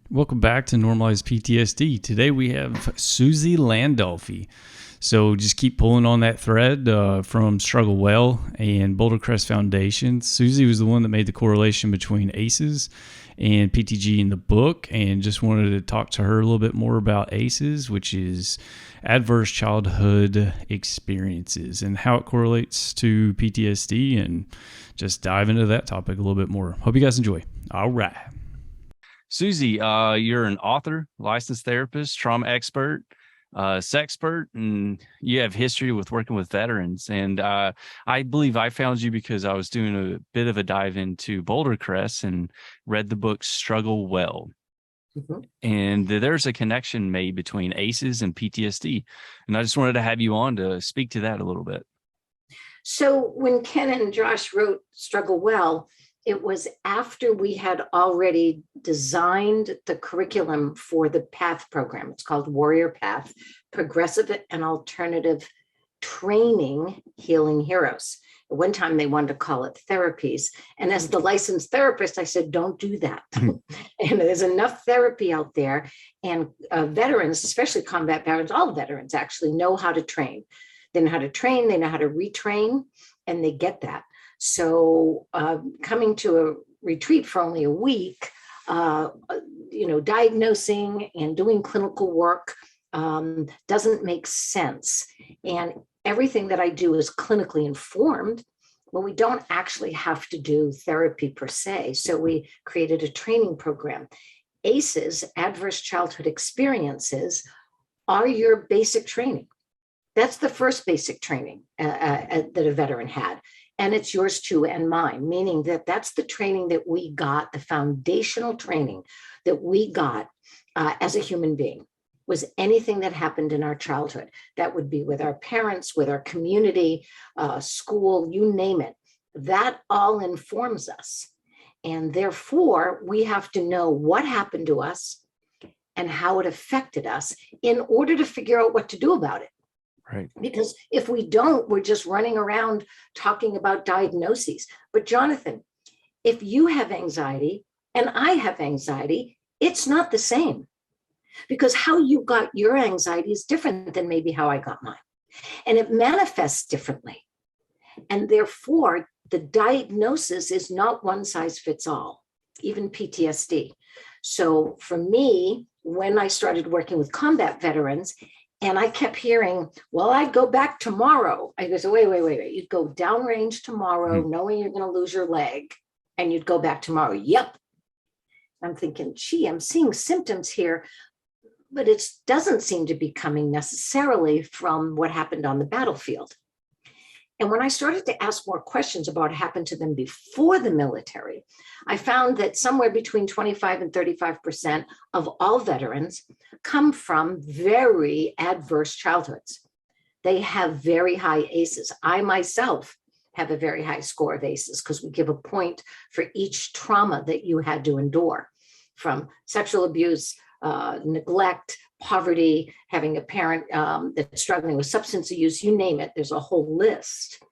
Welcome back to Normalized PTSD. Today we have Suzi Landolphi. So just keep pulling on that thread from Struggle Well and Boulder Crest Foundation. Suzi was the one that made the correlation between ACEs and PTG in the book, and just wanted to talk to her a little bit more about ACEs, which is adverse childhood experiences, and how it correlates to PTSD, and just dive into that topic a little bit more. Hope you guys enjoy. All right. Suzi, you're an author, licensed therapist, trauma expert, sexpert, and you have history with working with veterans. And I believe I found you because I was doing a bit of a dive into Boulder Crest and read the book Struggle Well. Mm-hmm. And there's a connection made between ACEs and PTSD. And I just wanted to have you on to speak to that a little bit. So when Ken and Josh wrote Struggle Well, it was after we had already designed the curriculum for the PATH program. It's called Warrior Path, Progressive and Alternative Training Healing Heroes. At one time, they wanted to call it therapies. And as the licensed therapist, I said, don't do that. And there's enough therapy out there. And veterans, especially combat veterans, all veterans actually know how to train. They know how to train, they know how to retrain, and they get that. So coming to a retreat for only a week, diagnosing and doing clinical work doesn't make sense. And everything that I do is clinically informed, but we don't actually have to do therapy per se. So we created a training program. ACEs, Adverse Childhood Experiences, are your basic training. That's the first basic training that a veteran had. And it's yours too, and mine, meaning that that's the training that we got, the foundational training that we got as a human being, was anything that happened in our childhood. That would be with our parents, with our community, school, you name it. That all informs us. And therefore, we have to know what happened to us and how it affected us in order to figure out what to do about it. Right. Because if we don't, we're just running around talking about diagnoses. But Jonathan, if you have anxiety and I have anxiety, it's not the same, because how you got your anxiety is different than maybe how I got mine. And it manifests differently. And therefore, the diagnosis is not one size fits all, even PTSD. So for me, when I started working with combat veterans, and I kept hearing, well, I'd go back tomorrow. I go, so wait. You'd go downrange tomorrow, knowing you're going to lose your leg, and you'd go back tomorrow. Yep. I'm thinking, gee, I'm seeing symptoms here, but it doesn't seem to be coming necessarily from what happened on the battlefield. And when I started to ask more questions about what happened to them before the military, I found that somewhere between 25 and 35% of all veterans come from very adverse childhoods. They have very high ACEs. I myself have a very high score of ACEs because we give a point for each trauma that you had to endure, from sexual abuse, neglect, poverty, having a parent that's struggling with substance use, you name it, there's a whole list.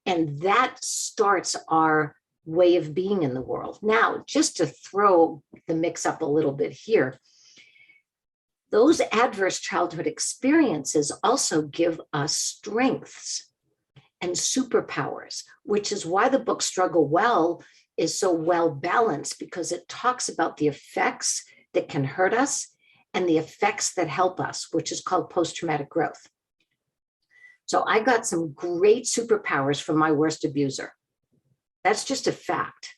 And that starts our way of being in the world. Now, just to throw the mix up a little bit here, those adverse childhood experiences also give us strengths and superpowers, which is why the book Struggle Well is so well balanced, because it talks about the effects that can hurt us and the effects that help us, which is called post-traumatic growth. So I got some great superpowers from my worst abuser. That's just a fact.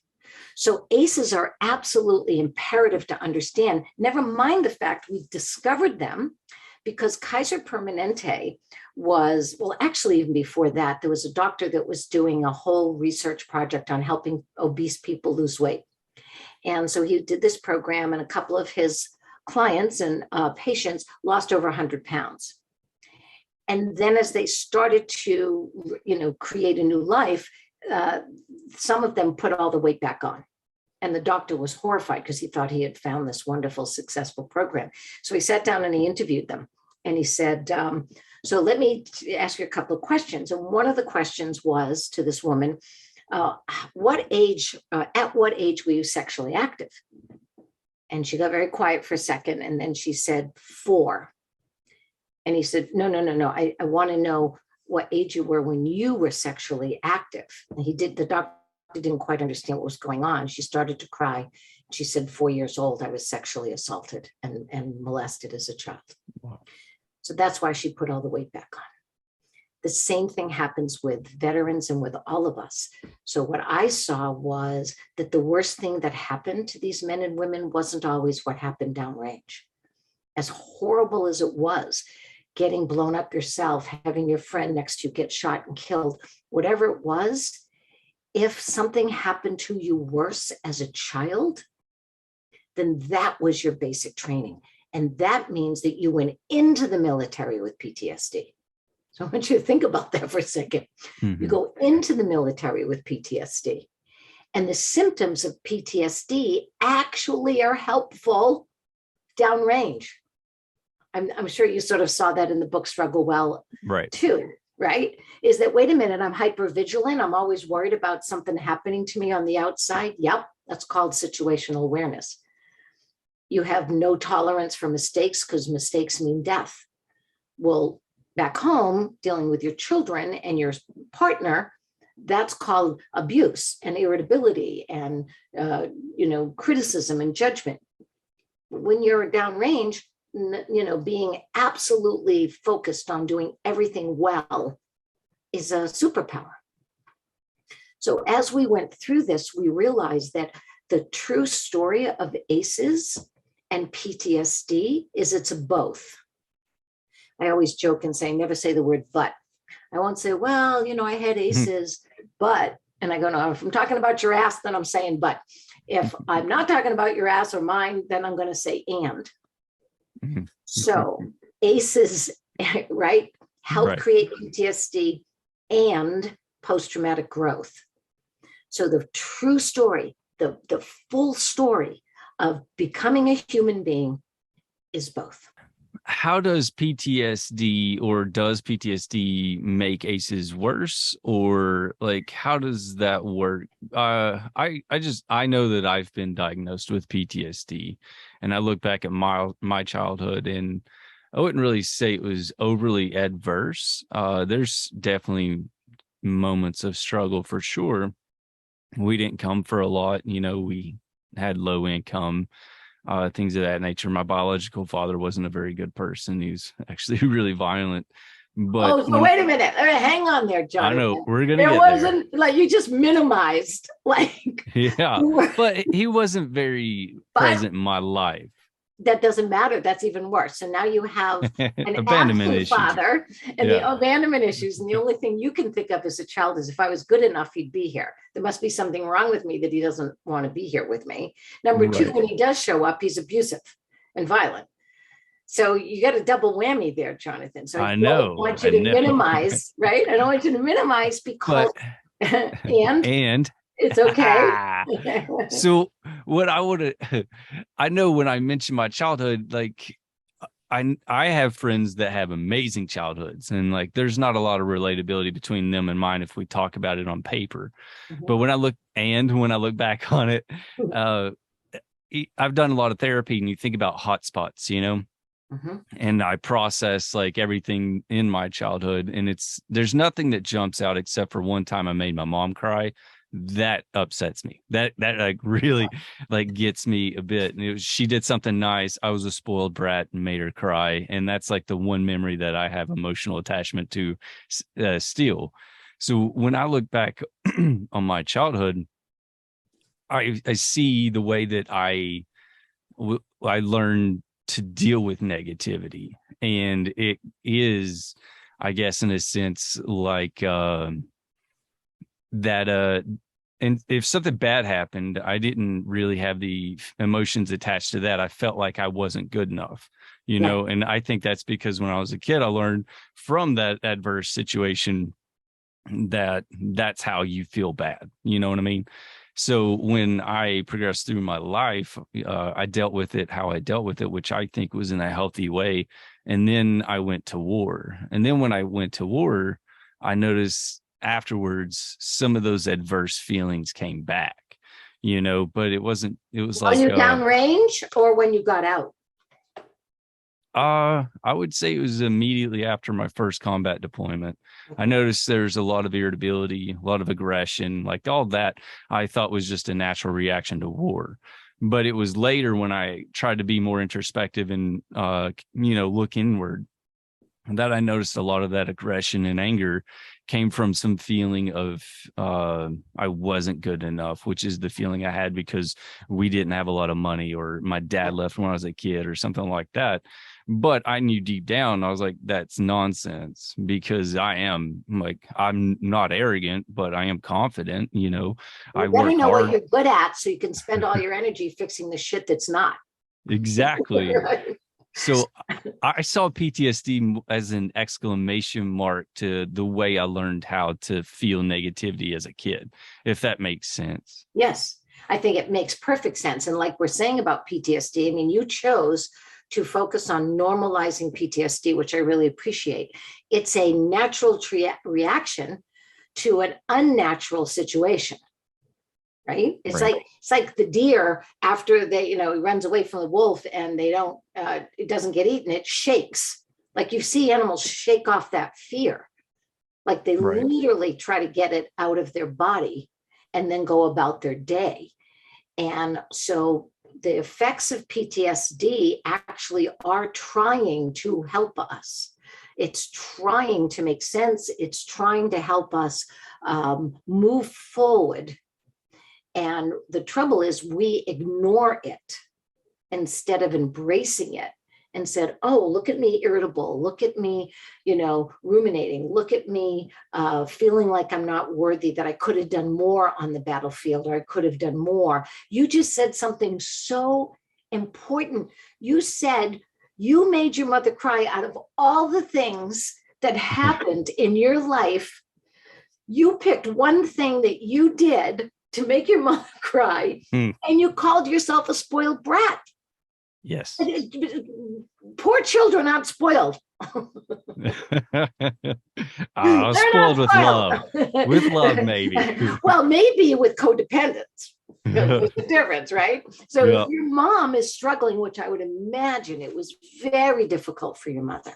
So ACEs are absolutely imperative to understand, never mind the fact we discovered them because Kaiser Permanente was, well, actually, even before that, there was a doctor that was doing a whole research project on helping obese people lose weight. And so he did this program, and a couple of his clients and patients lost over 100 pounds. And then as they started to, create a new life, some of them put all the weight back on. And the doctor was horrified because he thought he had found this wonderful, successful program. So he sat down and he interviewed them. And he said, so let me ask you a couple of questions. And one of the questions was to this woman, at what age were you sexually active? And she got very quiet for a second. And then she said, 4. And he said, no. I want to know what age you were when you were sexually active. And the doctor didn't quite understand what was going on. She started to cry. She said, 4 years old, I was sexually assaulted and molested as a child. Wow. So that's why she put all the weight back on. The same thing happens with veterans and with all of us. So what I saw was that the worst thing that happened to these men and women wasn't always what happened downrange. As horrible as it was, getting blown up yourself, having your friend next to you get shot and killed, whatever it was, if something happened to you worse as a child, then that was your basic training. And that means that you went into the military with PTSD. So I want you to think about that for a second. Mm-hmm. You go into the military with PTSD, and the symptoms of PTSD actually are helpful downrange. I'm sure you sort of saw that in the book Struggle Well, right? Too, right? Is that, wait a minute, I'm hypervigilant. I'm always worried about something happening to me on the outside. Yep, that's called situational awareness. You have no tolerance for mistakes because mistakes mean death. Well, back home, dealing with your children and your partner, that's called abuse and irritability and criticism and judgment. When you're downrange, being absolutely focused on doing everything well is a superpower. So as we went through this, we realized that the true story of ACEs and PTSD is it's both. I always joke and say, never say the word but. I won't say, well, I had ACEs, but, and I go, no, if I'm talking about your ass, then I'm saying but. If I'm not talking about your ass or mine, then I'm going to say and. So ACEs, right, help create PTSD and post-traumatic growth. So the true story, the full story of becoming a human being is both. How does PTSD make ACEs worse, or like how does that work? I know that I've been diagnosed with PTSD, and I look back at my childhood, and I wouldn't really say it was overly adverse. There's definitely moments of struggle for sure. We didn't come for a lot, we had low income. Things of that nature. My biological father wasn't a very good person. He was actually really violent. But so wait a minute. Hang on there, John. I know we're gonna. There wasn't like you just minimized, like yeah, but he wasn't very present in my life. That doesn't matter. That's even worse. So now you have an abandonment issues. Father and the abandonment issues. And the only thing you can think of as a child is if I was good enough, he'd be here. There must be something wrong with me that he doesn't want to be here with me. Number two, when he does show up, he's abusive and violent. So you got a double whammy there, Jonathan. So I don't want you to minimize, right? I don't want you to minimize because and it's okay. So what I know when I mention my childhood, like I have friends that have amazing childhoods, and like there's not a lot of relatability between them and mine if we talk about it on paper. Mm-hmm. But when I look back on it, I've done a lot of therapy, and you think about hotspots, mm-hmm. and I process like everything in my childhood, and there's nothing that jumps out except for one time I made my mom cry. That upsets me. That like really like gets me a bit. And she did something nice. I was a spoiled brat and made her cry. And that's like the one memory that I have emotional attachment to still. So when I look back on my childhood, I see the way that I learned to deal with negativity. And it is, I guess, in a sense, like that and if something bad happened, I didn't really have the emotions attached to that. I felt like I wasn't good enough, and I think that's because when I was a kid, I learned from that adverse situation that's how you feel bad. You know what I mean? So when I progressed through my life, I dealt with it how I dealt with it, which I think was in a healthy way. And then I went to war. And then when I went to war, I noticed afterwards some of those adverse feelings came back, but it wasn't, it was When like, you downrange or when you got out? I would say it was immediately after my first combat deployment. I Okay. noticed there's a lot of irritability, a lot of aggression, like all that I thought was just a natural reaction to war. But it was later when I tried to be more introspective and, look inward, that I noticed a lot of that aggression and anger came from some feeling of I wasn't good enough, which is the feeling I had because we didn't have a lot of money or my dad left when I was a kid or something like that. But I knew deep down, I was like, that's nonsense, because I'm not arrogant, but I am confident, I You better work know what hard. you're good at so you can spend all your energy fixing the shit that's not. Exactly. Right? So I saw PTSD as an exclamation mark to the way I learned how to feel negativity as a kid, if that makes sense. Yes, I think it makes perfect sense. And like we're saying about PTSD, I mean, you chose to focus on normalizing PTSD, which I really appreciate. It's a natural reaction to an unnatural situation. Right. Right. It's like the deer after he runs away from the wolf and it doesn't get eaten, it shakes. Like you see animals shake off that fear. Like they Right. literally try to get it out of their body and then go about their day. And so the effects of PTSD actually are trying to help us. It's trying to make sense. It's trying to help us move forward. And the trouble is we ignore it instead of embracing it and said, oh, look at me irritable. Look at me, ruminating. Look at me feeling like I'm not worthy, that I could have done more on the battlefield, or I could have done more. You just said something so important. You said you made your mother cry out of all the things that happened in your life. You picked one thing that you did to make your mother cry, and you called yourself a spoiled brat. Yes. Poor children aren't spoiled. Spoiled with love. With love, maybe. Well, maybe with codependence. There's a difference, right? So if your mom is struggling, which I would imagine it was very difficult for your mother,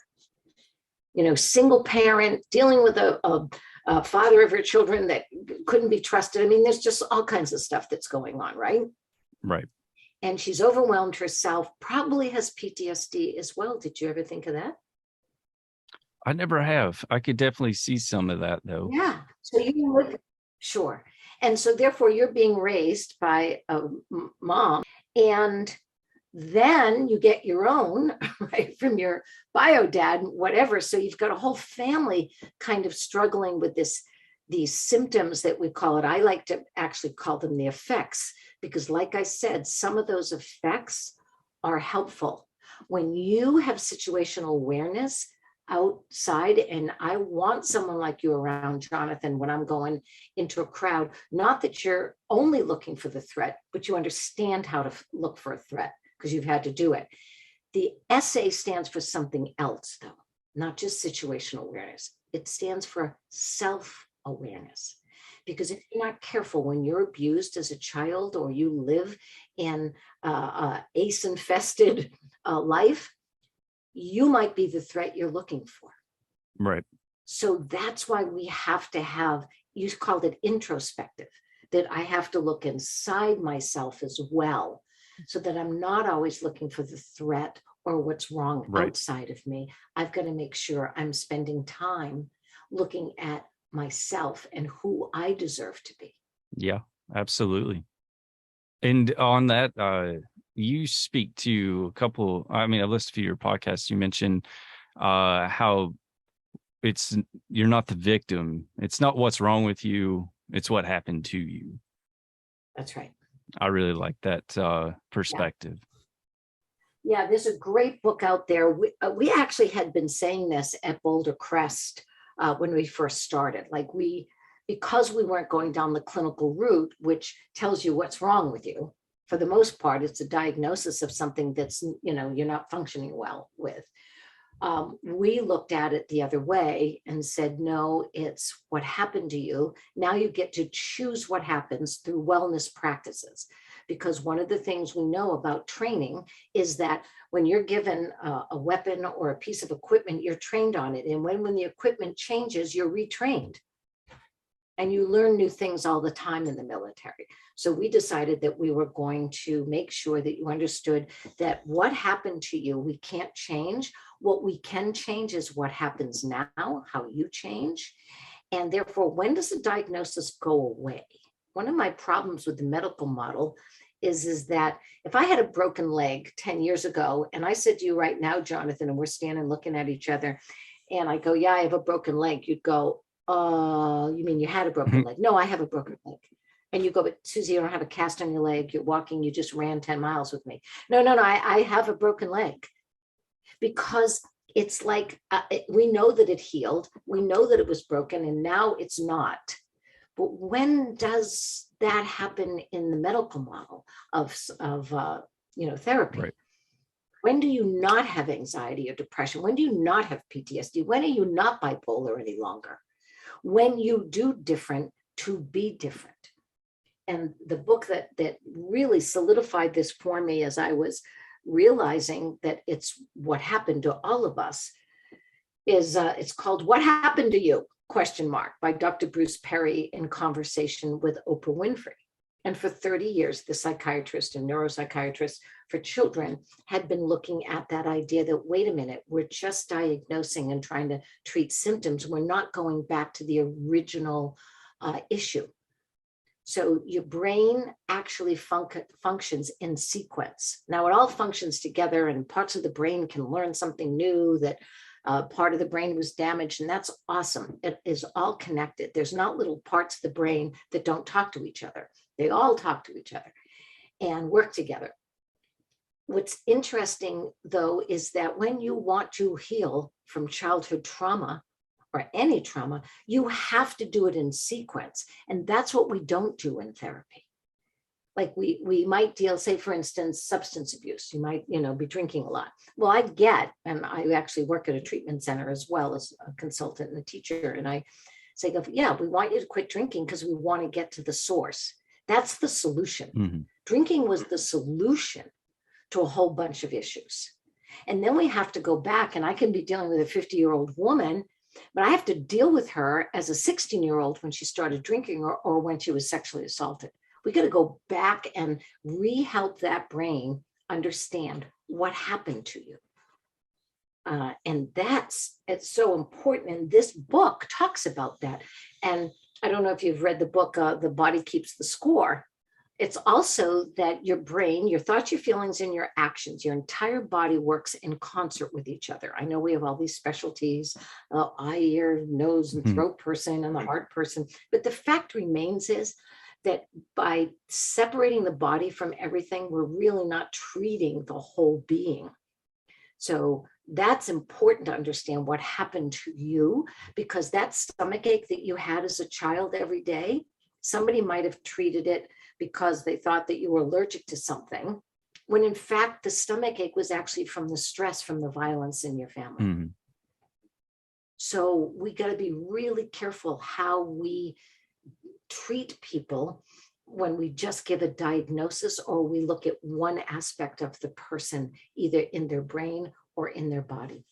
single parent, dealing with a father of her children that couldn't be trusted. I mean, there's just all kinds of stuff that's going on, right? Right. And she's overwhelmed herself, probably has PTSD as well. Did you ever think of that? I never have. I could definitely see some of that, though. Yeah. So you would, sure. And so therefore you're being raised by a mom, and then you get your own, right, from your bio dad, whatever. So you've got a whole family kind of struggling with these symptoms that we call it. I like to actually call them the effects, because like I said, some of those effects are helpful. When you have situational awareness outside, and I want someone like you around, Jonathan, when I'm going into a crowd, not that you're only looking for the threat, but you understand how to look for a threat because you've had to do it. The SA stands for something else, though, not just situational awareness. It stands for self-awareness. Because if you're not careful, when you're abused as a child, or you live in ACE-infested life, you might be the threat you're looking for. Right. So that's why we have to have, you called it introspective, that I have to look inside myself as well, so that I'm not always looking for the threat or what's wrong outside of me. I've got to make sure I'm spending time looking at myself and who I deserve to be. Yeah, absolutely. And on that, you speak to a couple, I've listened to your podcast. You mentioned how you're not the victim. It's not what's wrong with you. It's what happened to you. That's right. I really like that perspective. Yeah, there's a great book out there. We actually had been saying this at Boulder Crest when we first started. Because we weren't going down the clinical route, which tells you what's wrong with you. For the most part, it's a diagnosis of something that's, you're not functioning well with. We looked at it the other way and said, no, it's what happened to you. Now you get to choose what happens through wellness practices. Because one of the things we know about training is that when you're given a weapon or a piece of equipment, you're trained on it. And when the equipment changes, you're retrained. And you learn new things all the time in the military. So we decided that we were going to make sure that you understood that what happened to you, we can't change. What we can change is what happens now, how you change. And therefore, when does the diagnosis go away? One of my problems with the medical model is that if I had a broken leg 10 years ago, and I said to you right now, Jonathan, and we're standing looking at each other, and I go, yeah, I have a broken leg. You'd go, you mean you had a broken leg? No, I have a broken leg. And you go, but Suzi, you don't have a cast on your leg. You're walking, you just ran 10 miles with me. No, I have a broken leg. Because it's like, we know that it healed. We know that it was broken and now it's not. But when does that happen in the medical model of therapy? Right. When do you not have anxiety or depression? When do you not have PTSD? When are you not bipolar any longer? When you do different to be different. And the book that really solidified this for me as I was realizing that it's what happened to all of us is it's called What Happened to You? By Dr. Bruce Perry in conversation with Oprah Winfrey. And for 30 years, the psychiatrist and neuropsychiatrist for children had been looking at that idea that, wait a minute, we're just diagnosing and trying to treat symptoms. We're not going back to the original issue. So your brain actually functions in sequence. Now it all functions together and parts of the brain can learn something new that part of the brain was damaged, and that's awesome. It is all connected. There's not little parts of the brain that don't talk to each other. They all talk to each other and work together. What's interesting, though, is that when you want to heal from childhood trauma or any trauma, you have to do it in sequence. And that's what we don't do in therapy. Like we might deal, say, for instance, substance abuse. You might, be drinking a lot. Well, and I actually work at a treatment center as well as a consultant and a teacher. And I say, yeah, we want you to quit drinking because we want to get to the source. That's the solution. Mm-hmm. Drinking was the solution to a whole bunch of issues. And then we have to go back, and I can be dealing with a 50-year-old woman, but I have to deal with her as a 16-year-old when she started drinking or when she was sexually assaulted. We got to go back and re-help that brain understand what happened to you. And it's so important. And this book talks about that. And I don't know if you've read the book, The Body Keeps the Score. It's also that your brain, your thoughts, your feelings, and your actions, your entire body works in concert with each other. I know we have all these specialties, eye, ear, nose, and throat person, and the heart person. But the fact remains is that by separating the body from everything, we're really not treating the whole being. So that's important to understand what happened to you, because that stomach ache that you had as a child every day, somebody might have treated it because they thought that you were allergic to something, when in fact the stomach ache was actually from the stress, from the violence in your family. Mm-hmm. So we got to be really careful how we treat people when we just give a diagnosis or we look at one aspect of the person, either in their brain or in their body.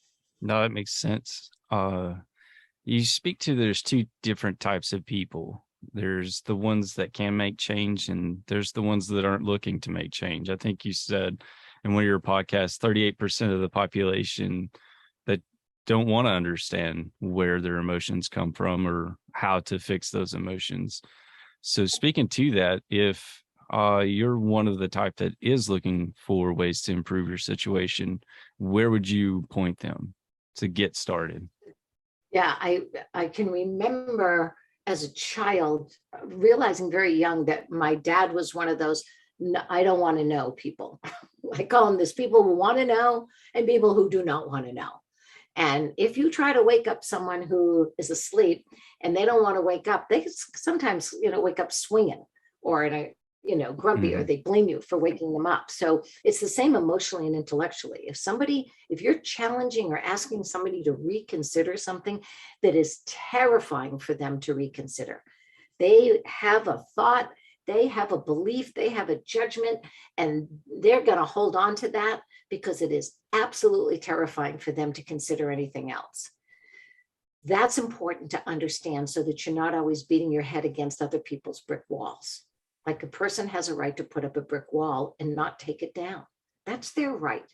No, that makes sense. You speak to, there's two different types of people. There's the ones that can make change, and there's the ones that aren't looking to make change. I think you said in one of your podcasts, 38% of the population that don't want to understand where their emotions come from or how to fix those emotions. So speaking to that, if you're one of the type that is looking for ways to improve your situation, where would you point them to get started? Yeah, I can remember as a child realizing very young that my dad was one of those, I don't want to know people. I call them this, people who want to know and people who do not want to know. And if you try to wake up someone who is asleep and they don't want to wake up, they sometimes, wake up swinging, or in grumpy, or they blame you for waking them up. So it's the same emotionally and intellectually. If you're challenging or asking somebody to reconsider something that is terrifying for them to reconsider, they have a thought, they have a belief, they have a judgment, and they're going to hold on to that because it is absolutely terrifying for them to consider anything else. That's important to understand so that you're not always beating your head against other people's brick walls. Like, a person has a right to put up a brick wall and not take it down. That's their right.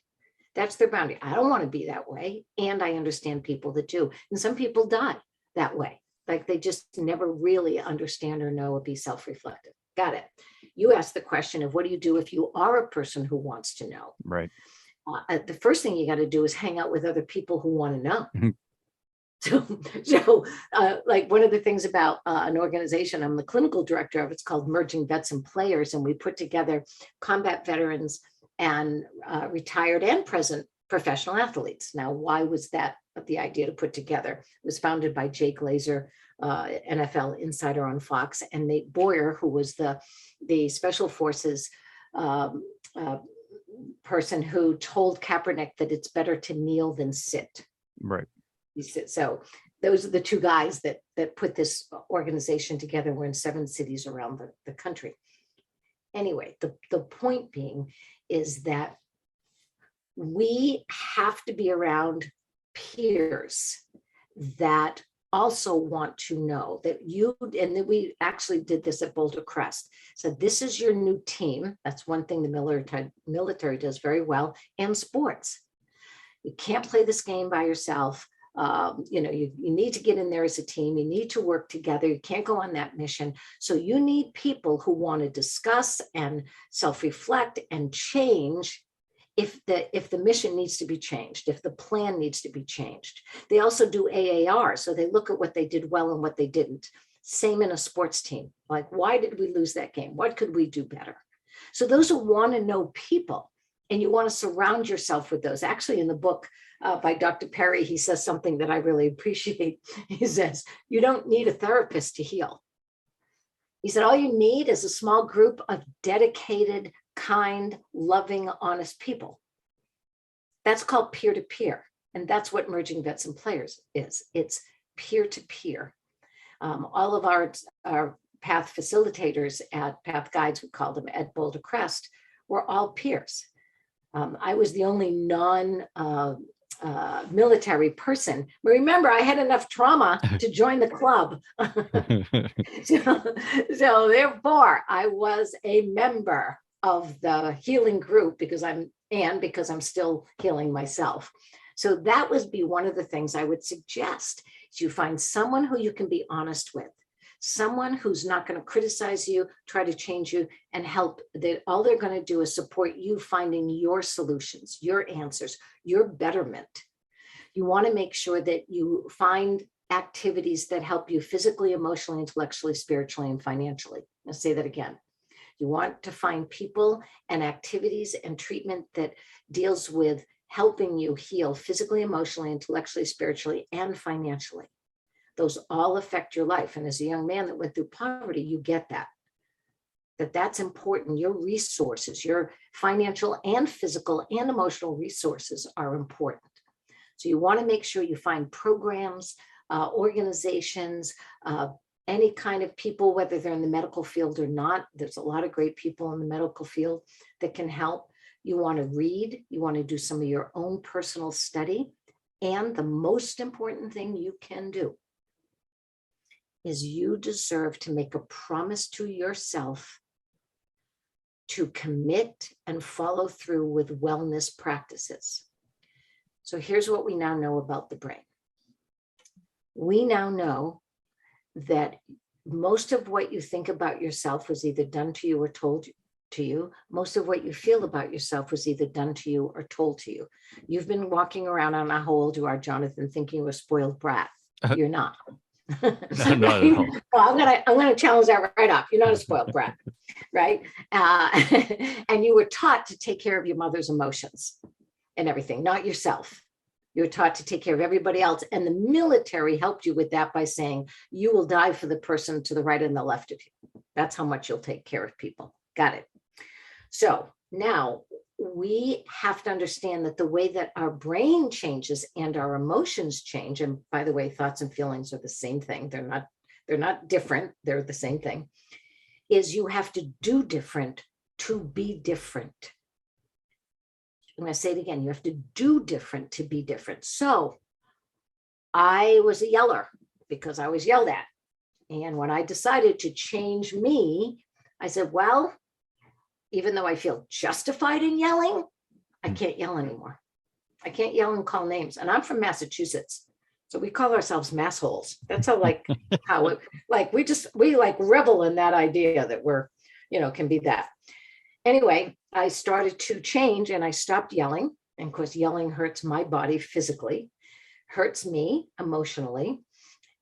That's their boundary. I don't want to be that way. And I understand people that do. And some people die that way. Like, they just never really understand or know or be self-reflective. Got it. You asked the question of what do you do if you are a person who wants to know? Right. The first thing you got to do is hang out with other people who want to know. Mhm. So like, one of the things about an organization I'm the clinical director of, it's called Merging Vets and Players. And we put together combat veterans and retired and present professional athletes. Now, why was that the idea to put together? It was founded by Jake Glazer, NFL insider on Fox, and Nate Boyer, who was the Special Forces person who told Kaepernick that it's better to kneel than sit. Right. So those are the two guys that put this organization together. We're in 7 cities around the country. Anyway, the point being is that we have to be around peers that also want to know that and then we actually did this at Boulder Crest. So this is your new team. That's one thing the military does very well, and sports. You can't play this game by yourself. You need to get in there as a team. You need to work together. You can't go on that mission. So you need people who want to discuss and self-reflect and change if the mission needs to be changed, if the plan needs to be changed. They also do AAR. So they look at what they did well and what they didn't. Same in a sports team. Like, why did we lose that game? What could we do better? So those who want to know people, and you want to surround yourself with those. Actually, in the book by Dr. Perry, he says something that I really appreciate. He says, you don't need a therapist to heal. He said, all you need is a small group of dedicated, kind, loving, honest people. That's called peer-to-peer. And that's what Merging Vets and Players is. It's peer-to-peer. All of our path facilitators at Path Guides, we call them, at Boulder Crest, were all peers. I was the only non-military person. But remember, I had enough trauma to join the club. So therefore, I was a member of the healing group because I'm still healing myself. So that would be one of the things I would suggest, is you find someone who you can be honest with. Someone who's not going to criticize you, try to change you, and help. All they're going to do is support you finding your solutions, your answers, your betterment. You want to make sure that you find activities that help you physically, emotionally, intellectually, spiritually, and financially. I'll say that again. You want to find people and activities and treatment that deals with helping you heal physically, emotionally, intellectually, spiritually, and financially. Those all affect your life. And as a young man that went through poverty, you get that's important. Your resources, your financial and physical and emotional resources are important. So you want to make sure you find programs, organizations, any kind of people, whether they're in the medical field or not. There's a lot of great people in the medical field that can help. You want to read, you want to do some of your own personal study. And the most important thing you can do is you deserve to make a promise to yourself to commit and follow through with wellness practices. So here's what we now know about the brain. We now know that most of what you think about yourself was either done to you or told to you. Most of what you feel about yourself was either done to you or told to you. You've been walking around, I don't know how old you are, Jonathan, thinking you're a spoiled brat. You're not. No, not at all. Well, I'm gonna challenge that right up. You're not a spoiled brat, right? And you were taught to take care of your mother's emotions and everything, not yourself. You were taught to take care of everybody else, and the military helped you with that by saying you will die for the person to the right and the left of you. That's how much you'll take care of people. Got it. So now we have to understand that the way that our brain changes and our emotions change, and by the way, thoughts and feelings are the same thing. They're not different. They're the same thing. Is you have to do different to be different. I'm going to say it again. You have to do different to be different. So I was a yeller because I was yelled at. And when I decided to change me, I said, well, even though I feel justified in yelling, I can't yell anymore. I can't yell and call names. And I'm from Massachusetts. So we call ourselves massholes. That's how we revel in that idea that we're, can be that. Anyway, I started to change and I stopped yelling. And of course, yelling hurts my body physically, hurts me emotionally.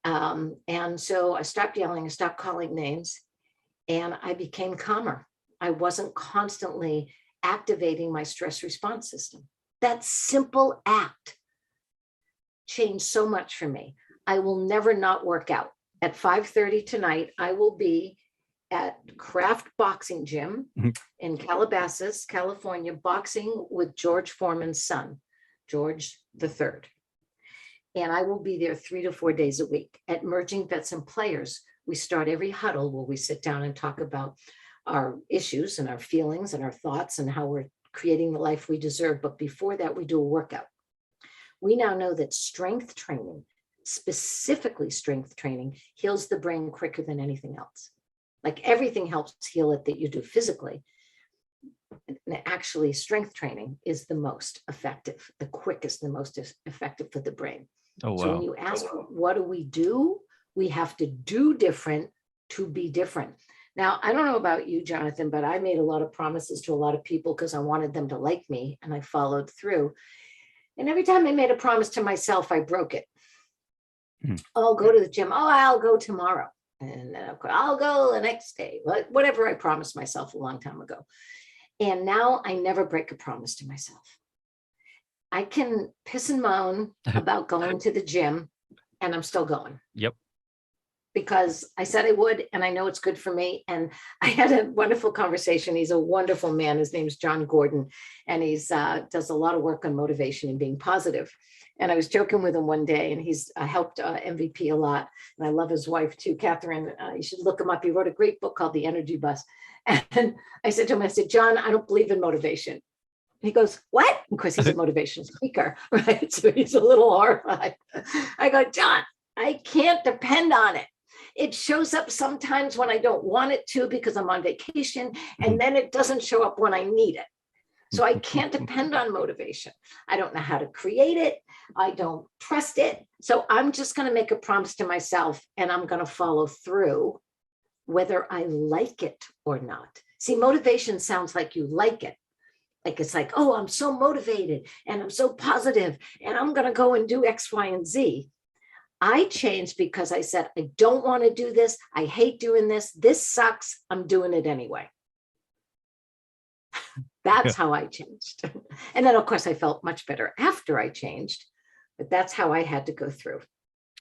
And so I stopped yelling, I stopped calling names, and I became calmer. I wasn't constantly activating my stress response system. That simple act changed so much for me. I will never not work out. At 5:30 tonight, I will be at Craft Boxing Gym in Calabasas, California, boxing with George Foreman's son, George III. And I will be there 3 to 4 days a week. At Merging Vets and Players, we start every huddle where we sit down and talk about our issues and our feelings and our thoughts and how we're creating the life we deserve. But before that, we do a workout. We now know that strength training, specifically strength training, heals the brain quicker than anything else. Like everything helps heal it that you do physically. And actually, strength training is the most effective, the quickest, the most effective for the brain. Oh, wow. So when you ask, what do? We have to do different to be different. Now, I don't know about you, Jonathan, but I made a lot of promises to a lot of people because I wanted them to like me, and I followed through. And every time I made a promise to myself, I broke it. I'll go to the gym. Oh, I'll go tomorrow. And then I'll go the next day, whatever I promised myself a long time ago. And now I never break a promise to myself. I can piss and moan about going to the gym, and I'm still going. Yep. Because I said I would, and I know it's good for me. And I had a wonderful conversation. He's a wonderful man. His name's John Gordon, and he's does a lot of work on motivation and being positive. And I was joking with him one day, and he's helped MVP a lot. And I love his wife too, Catherine. You should look him up. He wrote a great book called The Energy Bus. And I said to him, I said, John, I don't believe in motivation. And he goes, what? Of course, he's a motivation speaker, right? So he's a little horrified. I go, John, I can't depend on it. It shows up sometimes when I don't want it to because I'm on vacation, and then it doesn't show up when I need it. So I can't depend on motivation. I don't know how to create it. I don't trust it. So I'm just going to make a promise to myself, and I'm going to follow through whether I like it or not. See, motivation sounds like you like it. Like it's like, oh, I'm so motivated and I'm so positive and I'm going to go and do X, Y, and Z. I changed because I said, I don't want to do this. I hate doing this. This sucks. I'm doing it anyway. That's how I changed. And then, of course, I felt much better after I changed, but that's how I had to go through.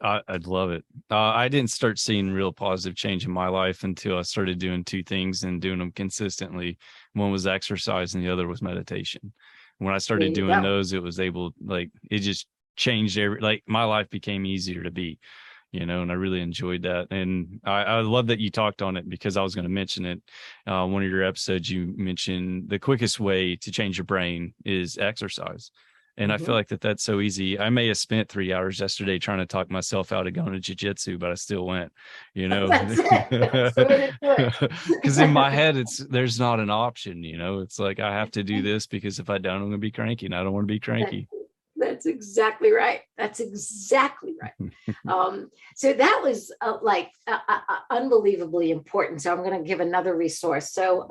I'd love it. I didn't start seeing real positive change in my life until I started doing two things and doing them consistently. One was exercise and the other was meditation. When I started doing those, it was it just changed my life became easier to be, and I really enjoyed that. And I love that you talked on it because I was going to mention it. One of your episodes, you mentioned the quickest way to change your brain is exercise. And I feel like that's so easy. I may have spent 3 hours yesterday trying to talk myself out of going to jiu-jitsu, but I still went, That's it. Because in my head, there's not an option, it's like, I have to do this because if I don't, I'm going to be cranky, and I don't want to be cranky. That's exactly right. That's exactly right. So that was unbelievably important. So I'm going to give another resource. So,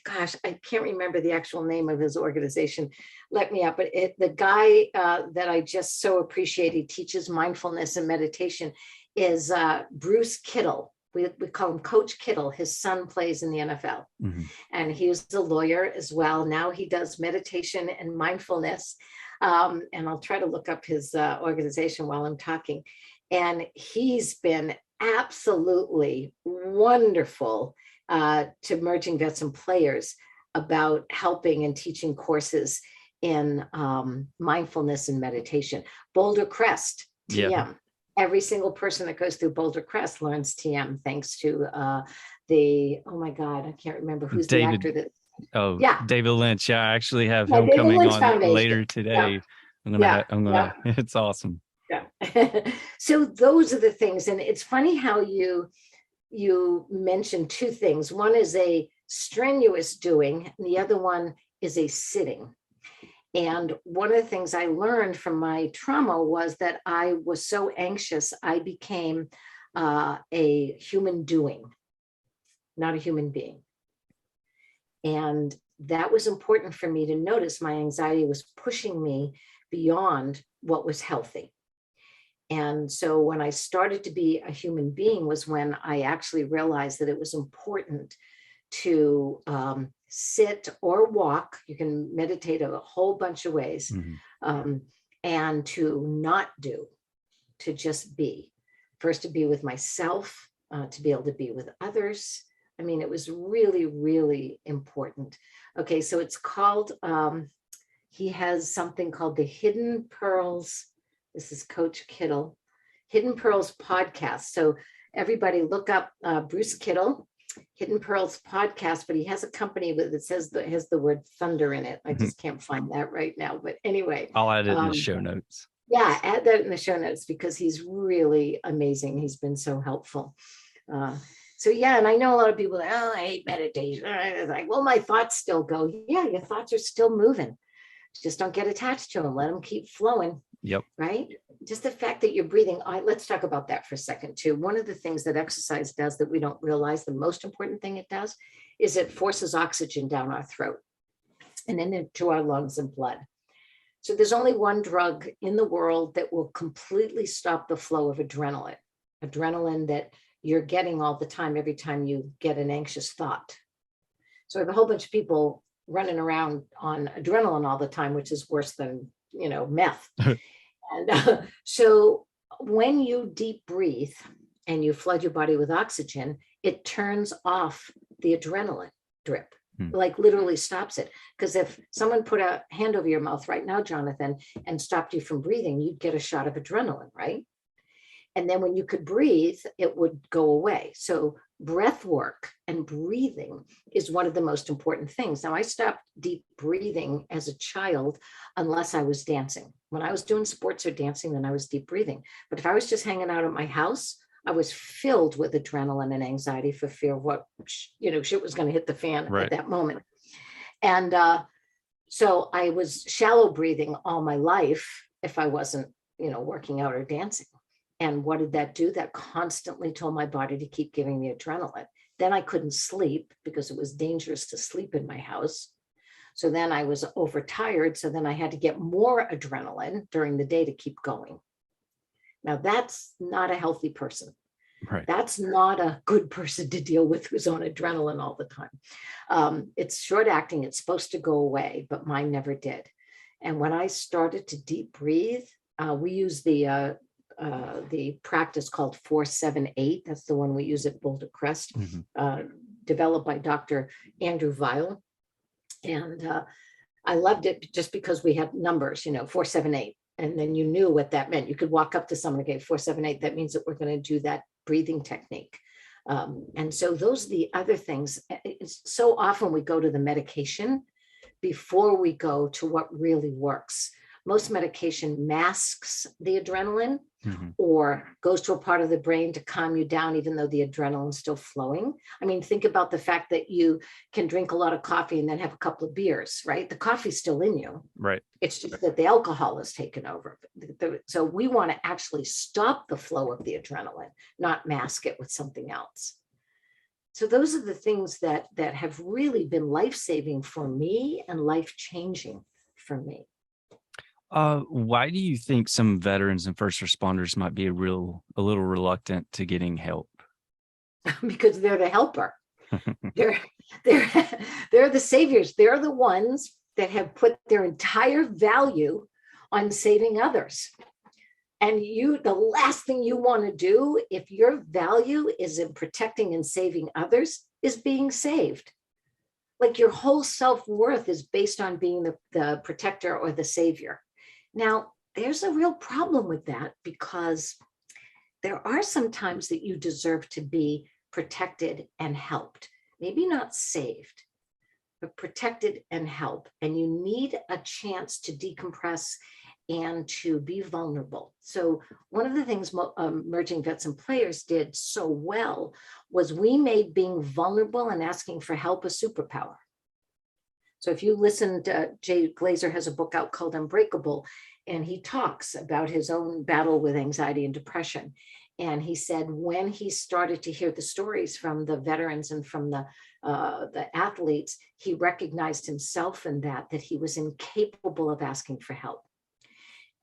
gosh, I can't remember the actual name of his organization. Let me up. But the guy that I just so appreciate, he teaches mindfulness and meditation, is Bruce Kittle. We call him Coach Kittle. His son plays in the NFL. And he was a lawyer as well. Now he does meditation and mindfulness. And I'll try to look up his organization while I'm talking. And he's been absolutely wonderful to emerging vets and players about helping and teaching courses in mindfulness and meditation. Boulder Crest, TM. Yeah. Every single person that goes through Boulder Crest learns TM thanks to oh my God, I can't remember who's the actor that. Oh, yeah, David Lynch. Yeah, I actually have yeah, him David coming Lynch on Foundation. later today. Yeah. I'm gonna, it's awesome. Yeah. So those are the things. And it's funny how you mentioned two things. One is a strenuous doing, and the other one is a sitting. And one of the things I learned from my trauma was that I was so anxious, I became a human doing, not a human being. And that was important for me to notice. My anxiety was pushing me beyond what was healthy. And so when I started to be a human being was when I actually realized that it was important to sit or walk. You can meditate a whole bunch of ways, and to not do, to just be. First, to be with myself, to be able to be with others. I mean, it was really, really important. Okay, so it's called, he has something called the Hidden Pearls. This is Coach Kittle, Hidden Pearls podcast. So everybody look up Bruce Kittle, Hidden Pearls podcast, but he has a company that has the word thunder in it. I just can't find that right now. But anyway. I'll add it in the show notes. Yeah, add that in the show notes because he's really amazing. He's been so helpful. So yeah, and I know a lot of people are like, oh, I hate meditation. It's like, well, my thoughts still go. Yeah, your thoughts are still moving. Just don't get attached to them. Let them keep flowing. Yep. Right? Just the fact that you're breathing. Let's talk about that for a second too. One of the things that exercise does that we don't realize, the most important thing it does is it forces oxygen down our throat and then into our lungs and blood. So there's only one drug in the world that will completely stop the flow of adrenaline that you're getting all the time, every time you get an anxious thought. So I have a whole bunch of people running around on adrenaline all the time, which is worse than, meth. And so when you deep breathe and you flood your body with oxygen, it turns off the adrenaline drip, like literally stops it. Because if someone put a hand over your mouth right now, Jonathan, and stopped you from breathing, you'd get a shot of adrenaline, right? And then when you could breathe, it would go away. So breath work and breathing is one of the most important things. Now, I stopped deep breathing as a child unless I was dancing. When I was doing sports or dancing, then I was deep breathing. But if I was just hanging out at my house, I was filled with adrenaline and anxiety for fear of what, shit was going to hit the fan at that moment. And so I was shallow breathing all my life if I wasn't, working out or dancing. And what did that do? That constantly told my body to keep giving me adrenaline. Then I couldn't sleep because it was dangerous to sleep in my house. So then I was overtired. So then I had to get more adrenaline during the day to keep going. Now that's not a healthy person. Right. That's not a good person to deal with who's on adrenaline all the time. It's short acting. It's supposed to go away, but mine never did. And when I started to deep breathe, we use the practice called 4-7-8. That's the one we use at Boulder Crest, developed by Dr. Andrew Weil. And I loved it just because we had numbers, 4-7-8. And then you knew what that meant. You could walk up to someone and go 4-7-8. That means that we're going to do that breathing technique. And so those are the other things. So often we go to the medication before we go to what really works. Most medication masks the adrenaline or goes to a part of the brain to calm you down, even though the adrenaline's still flowing. I mean, think about the fact that you can drink a lot of coffee and then have a couple of beers, right? The coffee's still in you. Right. It's just that the alcohol has taken over. So we want to actually stop the flow of the adrenaline, not mask it with something else. So those are the things that have really been life-saving for me and life-changing for me. Why do you think some veterans and first responders might be a little reluctant to getting help? Because they're the helper. they're the saviors. They're the ones that have put their entire value on saving others. And the last thing you want to do, if your value is in protecting and saving others, is being saved. Like your whole self-worth is based on being the protector or the savior. Now, there's a real problem with that, because there are some times that you deserve to be protected and helped, maybe not saved, but protected and helped. And you need a chance to decompress and to be vulnerable. So one of the things Emerging Vets and Players did so well was we made being vulnerable and asking for help a superpower. So if you listen to Jay Glazer has a book out called Unbreakable, and he talks about his own battle with anxiety and depression. And he said when he started to hear the stories from the veterans and from the athletes, he recognized himself in that he was incapable of asking for help.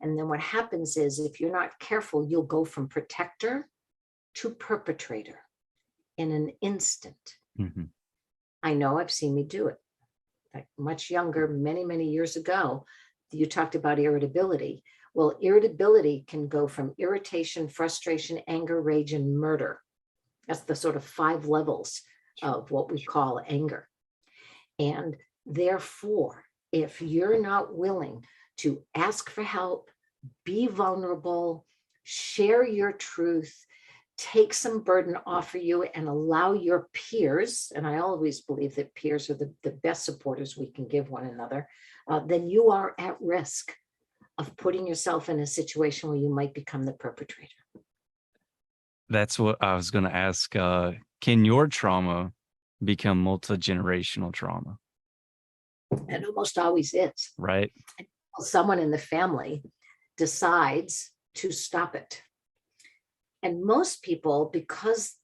And then what happens is, if you're not careful, you'll go from protector to perpetrator in an instant. Mm-hmm. I know, I've seen me do it. Like much younger, many, many years ago, you talked about irritability. Well, irritability can go from irritation, frustration, anger, rage, and murder. That's the sort of 5 levels of what we call anger. And therefore, if you're not willing to ask for help, be vulnerable, share your truth, take some burden off of you, and allow your peers, and I always believe that peers are the best supporters we can give one another, then you are at risk of putting yourself in a situation where you might become the perpetrator. That's what I was going to ask. Can your trauma become multi-generational trauma? It almost always is. Right. Someone in the family decides to stop it. And most people, because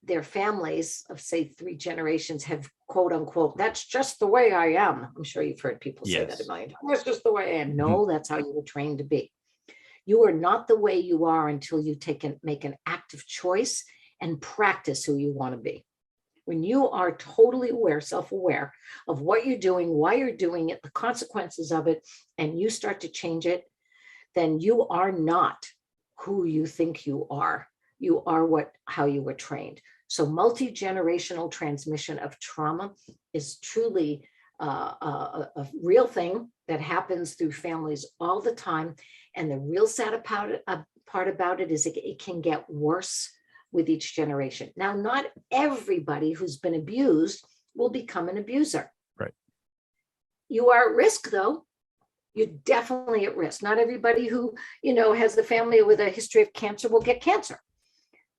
their families of, say, 3 generations have, quote unquote, that's just the way I am. I'm sure you've heard people say that a million times. That's just the way I am. No, that's how you were trained to be. You are not the way you are until you make an active choice and practice who you want to be. When you are totally aware, self-aware of what you're doing, why you're doing it, the consequences of it, and you start to change it, then you are not who you think you are. You are how you were trained. So multi-generational transmission of trauma is truly a real thing that happens through families all the time. And the real sad part about it is it can get worse with each generation. Now, not everybody who's been abused will become an abuser. Right. You are at risk, though. You're definitely at risk. Not everybody who, has the family with a history of cancer will get cancer.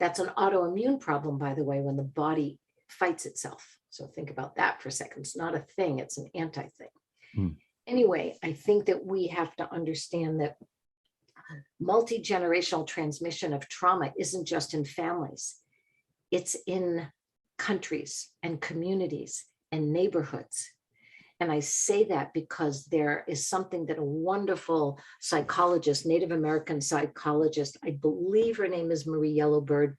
That's an autoimmune problem, by the way, when the body fights itself. So think about that for a second. It's not a thing, it's an anti-thing. Anyway, I think that we have to understand that multi-generational transmission of trauma isn't just in families. It's in countries and communities and neighborhoods. And I say that because there is something that a wonderful psychologist, Native American psychologist, I believe her name is Marie Yellowbird,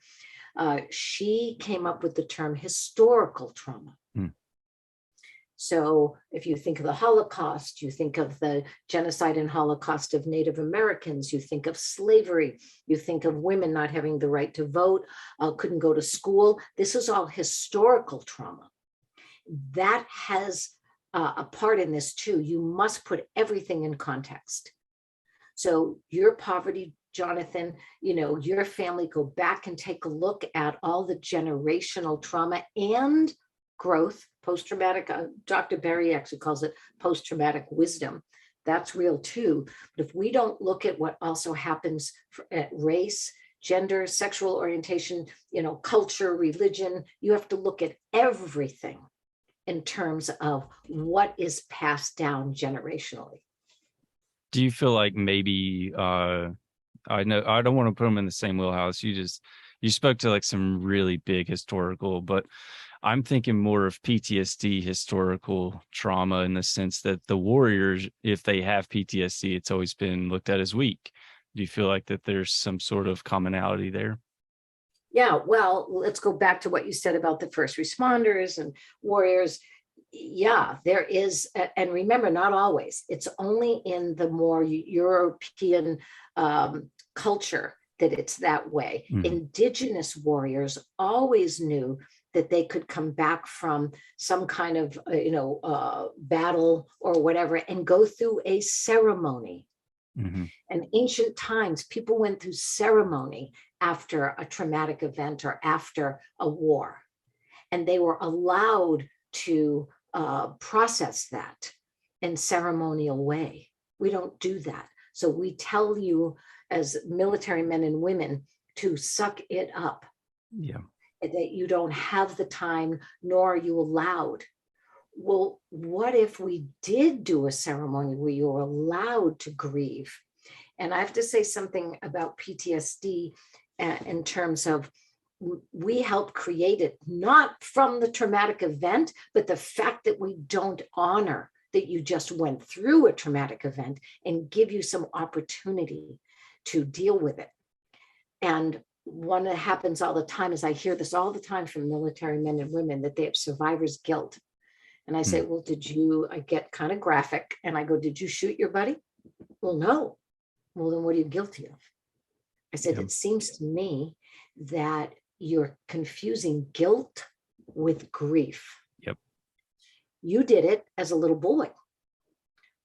she came up with the term historical trauma. So if you think of the Holocaust, you think of the genocide and Holocaust of Native Americans, you think of slavery, you think of women not having the right to vote, couldn't go to school. This is all historical trauma. That has a part in this too. You must put everything in context. So your poverty, Jonathan, your family, go back and take a look at all the generational trauma and growth, post-traumatic, Dr. Berry actually calls it post-traumatic wisdom. That's real too. But if we don't look at what also happens at race, gender, sexual orientation, culture, religion, you have to look at everything in terms of what is passed down generationally. Do you feel like maybe, I know I don't want to put them in the same wheelhouse. You spoke to like some really big historical, but I'm thinking more of PTSD historical trauma in the sense that the warriors, if they have PTSD, it's always been looked at as weak. Do you feel like that there's some sort of commonality there? Yeah, well, let's go back to what you said about the first responders and warriors. Yeah, there is, and remember, not always. It's only in the more European culture that it's that way. Mhm. Indigenous warriors always knew that they could come back from some kind of, battle or whatever and go through a ceremony. Mhm. In ancient times, people went through ceremony after a traumatic event or after a war, and they were allowed to process that in ceremonial way. We don't do that. So we tell you as military men and women to suck it up, Yeah. that you don't have the time, nor are you allowed. Well, what if we did do a ceremony where you're allowed to grieve? And I have to say something about PTSD in terms of we help create it, not from the traumatic event, but the fact that we don't honor that you just went through a traumatic event and give you some opportunity to deal with it. And one that happens all the time is I hear this all the time from military men and women that they have survivor's guilt. And I say, Mm. well, I get kind of graphic and I go, did you shoot your buddy? Well, no. Well, then what are you guilty of? I said, Yeah. it seems to me that you're confusing guilt with grief. Yep. You did it as a little boy.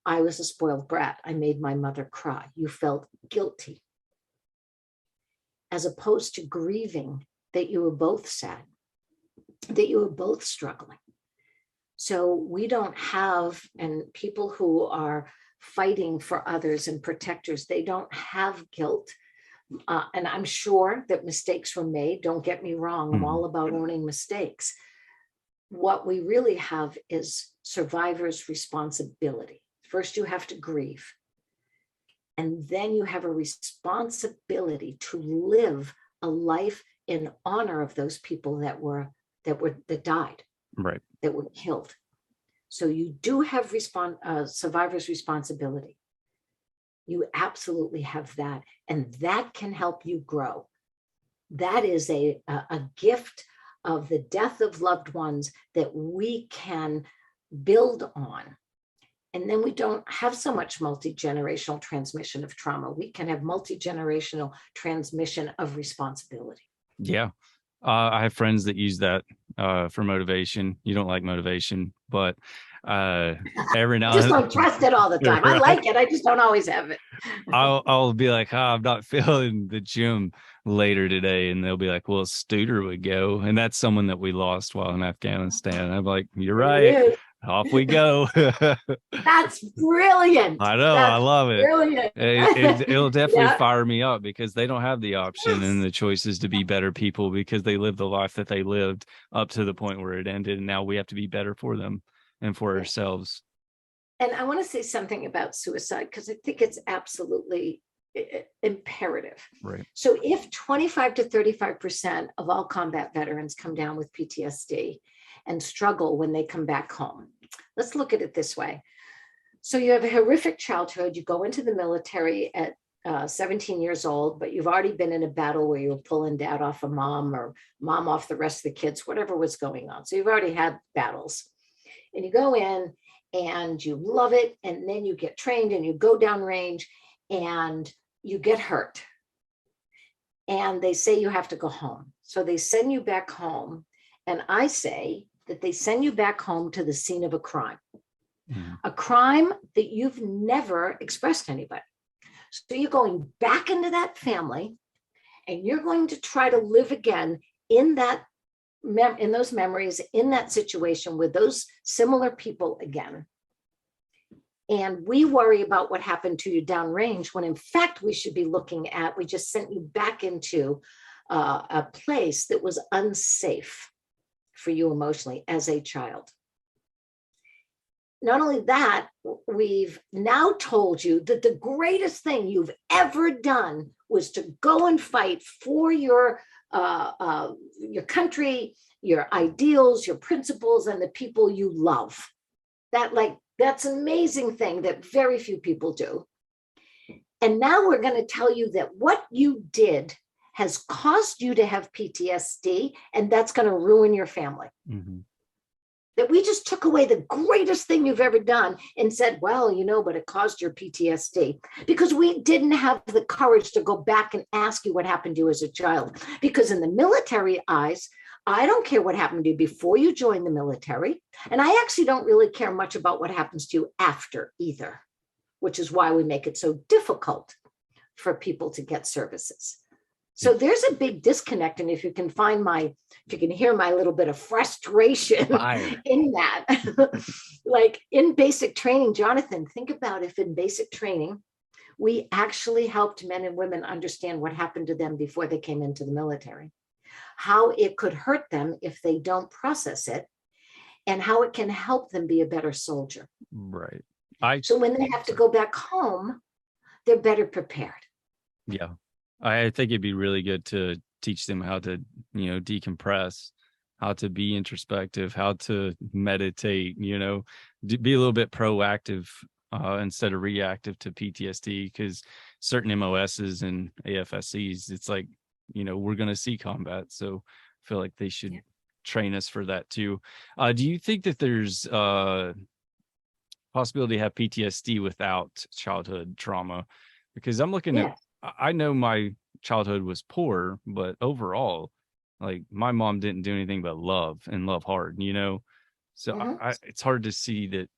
I was a spoiled brat. I made my mother cry. You felt guilty. As opposed to grieving that you were both sad, that you were both struggling. So we don't have, and people who are fighting for others and protectors, they don't have guilt. And I'm sure that mistakes were made. Don't get me wrong. I'm all about owning mistakes. What we really have is survivor's responsibility. First, you have to grieve. And then you have a responsibility to live a life in honor of those people that died, Right. that were killed. So you do have survivor's responsibility. You absolutely have that, and that can help you grow. That is a gift of the death of loved ones that we can build on. And then we don't have so much multi-generational transmission of trauma. We can have multi-generational transmission of responsibility. Yeah. I have friends that use that for motivation. You don't like motivation, but every now I just don't trust it all the time. I like it. I just don't always have it. I'll be like, I'm not feeling the gym later today. And they'll be like, well, Studer would go. And that's someone that we lost while in Afghanistan. I'm like, you're right. Off we go. That's brilliant. I know. That's I love it. Brilliant. It'll definitely Yeah. fire me up because they don't have the option and the choices to be better people because they lived the life that they lived up to the point where it ended. And now we have to be better for them and for ourselves. And I want to say something about suicide because I think it's absolutely imperative. Right. So if 25 to 35% of all combat veterans come down with PTSD and struggle when they come back home, let's look at it this way. So you have a horrific childhood, you go into the military at 17 years old, but you've already been in a battle where you were pulling dad off of mom or mom off the rest of the kids, whatever was going on. So you've already had battles. And you go in and you love it, and then you get trained and you go downrange and you get hurt. And they say you have to go home. So they send you back home. And I say that they send you back home to the scene of a crime. A crime that you've never expressed to anybody. So you're going back into that family and you're going to try to live again in that in those memories, in that situation with those similar people again. And we worry about what happened to you downrange when in fact we should be looking at, we just sent you back into a place that was unsafe for you emotionally as a child. Not only that, we've now told you that the greatest thing you've ever done was to go and fight for your country, your ideals, your principles, and the people you love. That's an amazing thing that very few people do. And now we're going to tell you that what you did has caused you to have PTSD, and that's going to ruin your family. that we just took away the greatest thing you've ever done and said, well, but it caused your PTSD, because we didn't have the courage to go back and ask you what happened to you as a child. Because in the military eyes, I don't care what happened to you before you joined the military. And I actually don't really care much about what happens to you after either, which is why we make it so difficult for people to get services. So there's a big disconnect. And if you can hear my little bit of frustration in that, like in basic training, Jonathan, think about if in basic training, we actually helped men and women understand what happened to them before they came into the military, how it could hurt them if they don't process it, and how it can help them be a better soldier. Right. So when they have to go back home, they're better prepared. Yeah. I think it'd be really good to teach them how to, decompress, how to be introspective, how to meditate, be a little bit proactive instead of reactive to PTSD, because certain MOSs and AFSCs, it's like, we're going to see combat. So I feel like they should train us for that too. Do you think that there's possibility to have PTSD without childhood trauma? Because I'm looking at, I know my childhood was poor, but overall, like my mom didn't do anything but love and love hard, So it's hard to see that.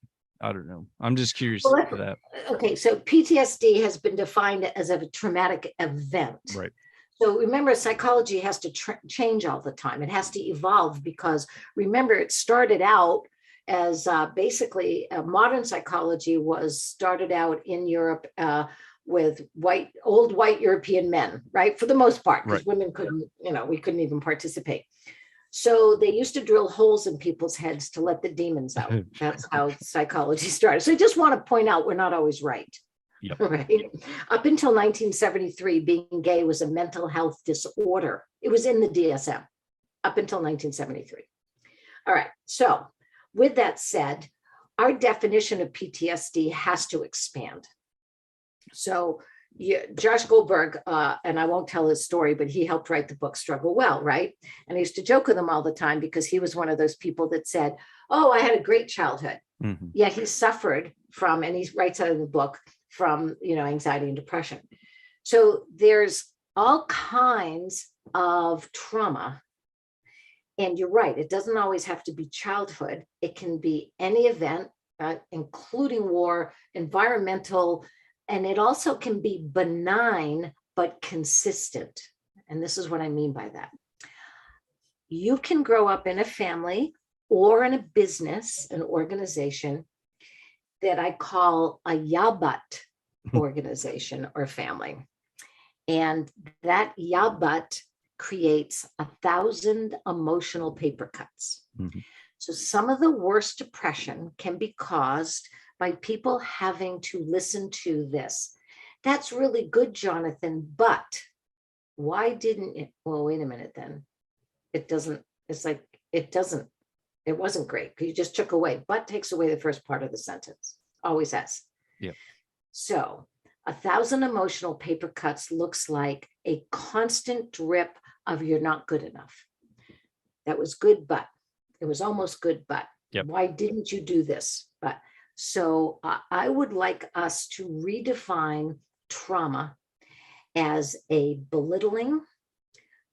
I don't know. I'm just curious for that. Okay, so PTSD has been defined as a traumatic event. Right. So remember, psychology has to change all the time. It has to evolve, because remember, it started out as basically modern psychology started out in Europe with old white European men, right? For the most part, because women couldn't, we couldn't even participate. So they used to drill holes in people's heads to let the demons out. That's how psychology started. So I just want to point out, we're not always right. Yep. Right. Up until 1973, being gay was a mental health disorder. It was in the DSM up until 1973. All right. So with that said, our definition of PTSD has to expand. So Josh Goldberg, and I won't tell his story, but he helped write the book Struggle Well, right? And I used to joke with him all the time, because he was one of those people that said, oh, I had a great childhood. Mm-hmm. Yet he suffered from, and he writes out of the book, from anxiety and depression. So there's all kinds of trauma. And you're right, it doesn't always have to be childhood. It can be any event, including war, environmental, and it also can be benign but consistent. And this is what I mean by that. You can grow up in a family or in a business, an organization that I call a yabat organization or family. And that yabat creates 1,000 emotional paper cuts. Mm-hmm. So some of the worst depression can be caused by people having to listen to this. That's really good, Jonathan, but why didn't it? Well, wait a minute then. It wasn't great, because you just took away, but takes away the first part of the sentence. Always has. Yeah. So 1,000 emotional paper cuts looks like a constant drip of you're not good enough. That was good, but it was almost good, but why didn't you do this? But so I would like us to redefine trauma as a belittling,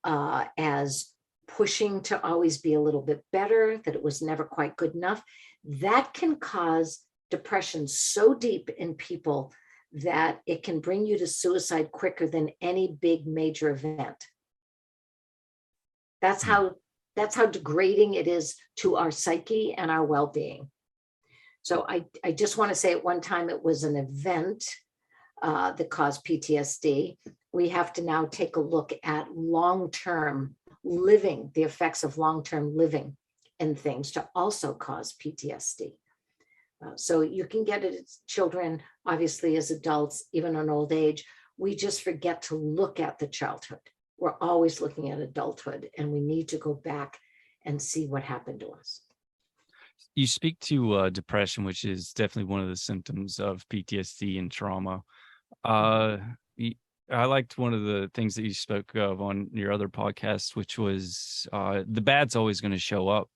as pushing to always be a little bit better, that it was never quite good enough. That can cause depression so deep in people that it can bring you to suicide quicker than any big major event. That's how degrading it is to our psyche and our well-being. So I just want to say, at one time it was an event that caused PTSD. We have to now take a look at long-term living, the effects of long-term living and things to also cause PTSD. So you can get it as children, obviously as adults, even in old age. We just forget to look at the childhood. We're always looking at adulthood, and we need to go back and see what happened to us. You speak to depression, which is definitely one of the symptoms of PTSD and trauma. I liked one of the things that you spoke of on your other podcast, which was the bad's always going to show up.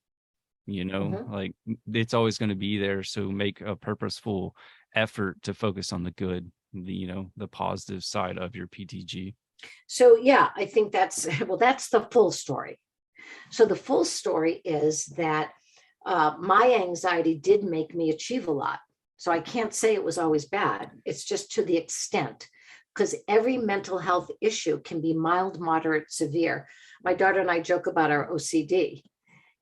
Mhm. like it's always going to be there. So make a purposeful effort to focus on the good, the positive side of your PTG. So yeah, I think that's well, that's the full story. So the full story is that my anxiety did make me achieve a lot. So I can't say it was always bad. It's just to the extent, because every mental health issue can be mild, moderate, severe. My daughter and I joke about our OCD.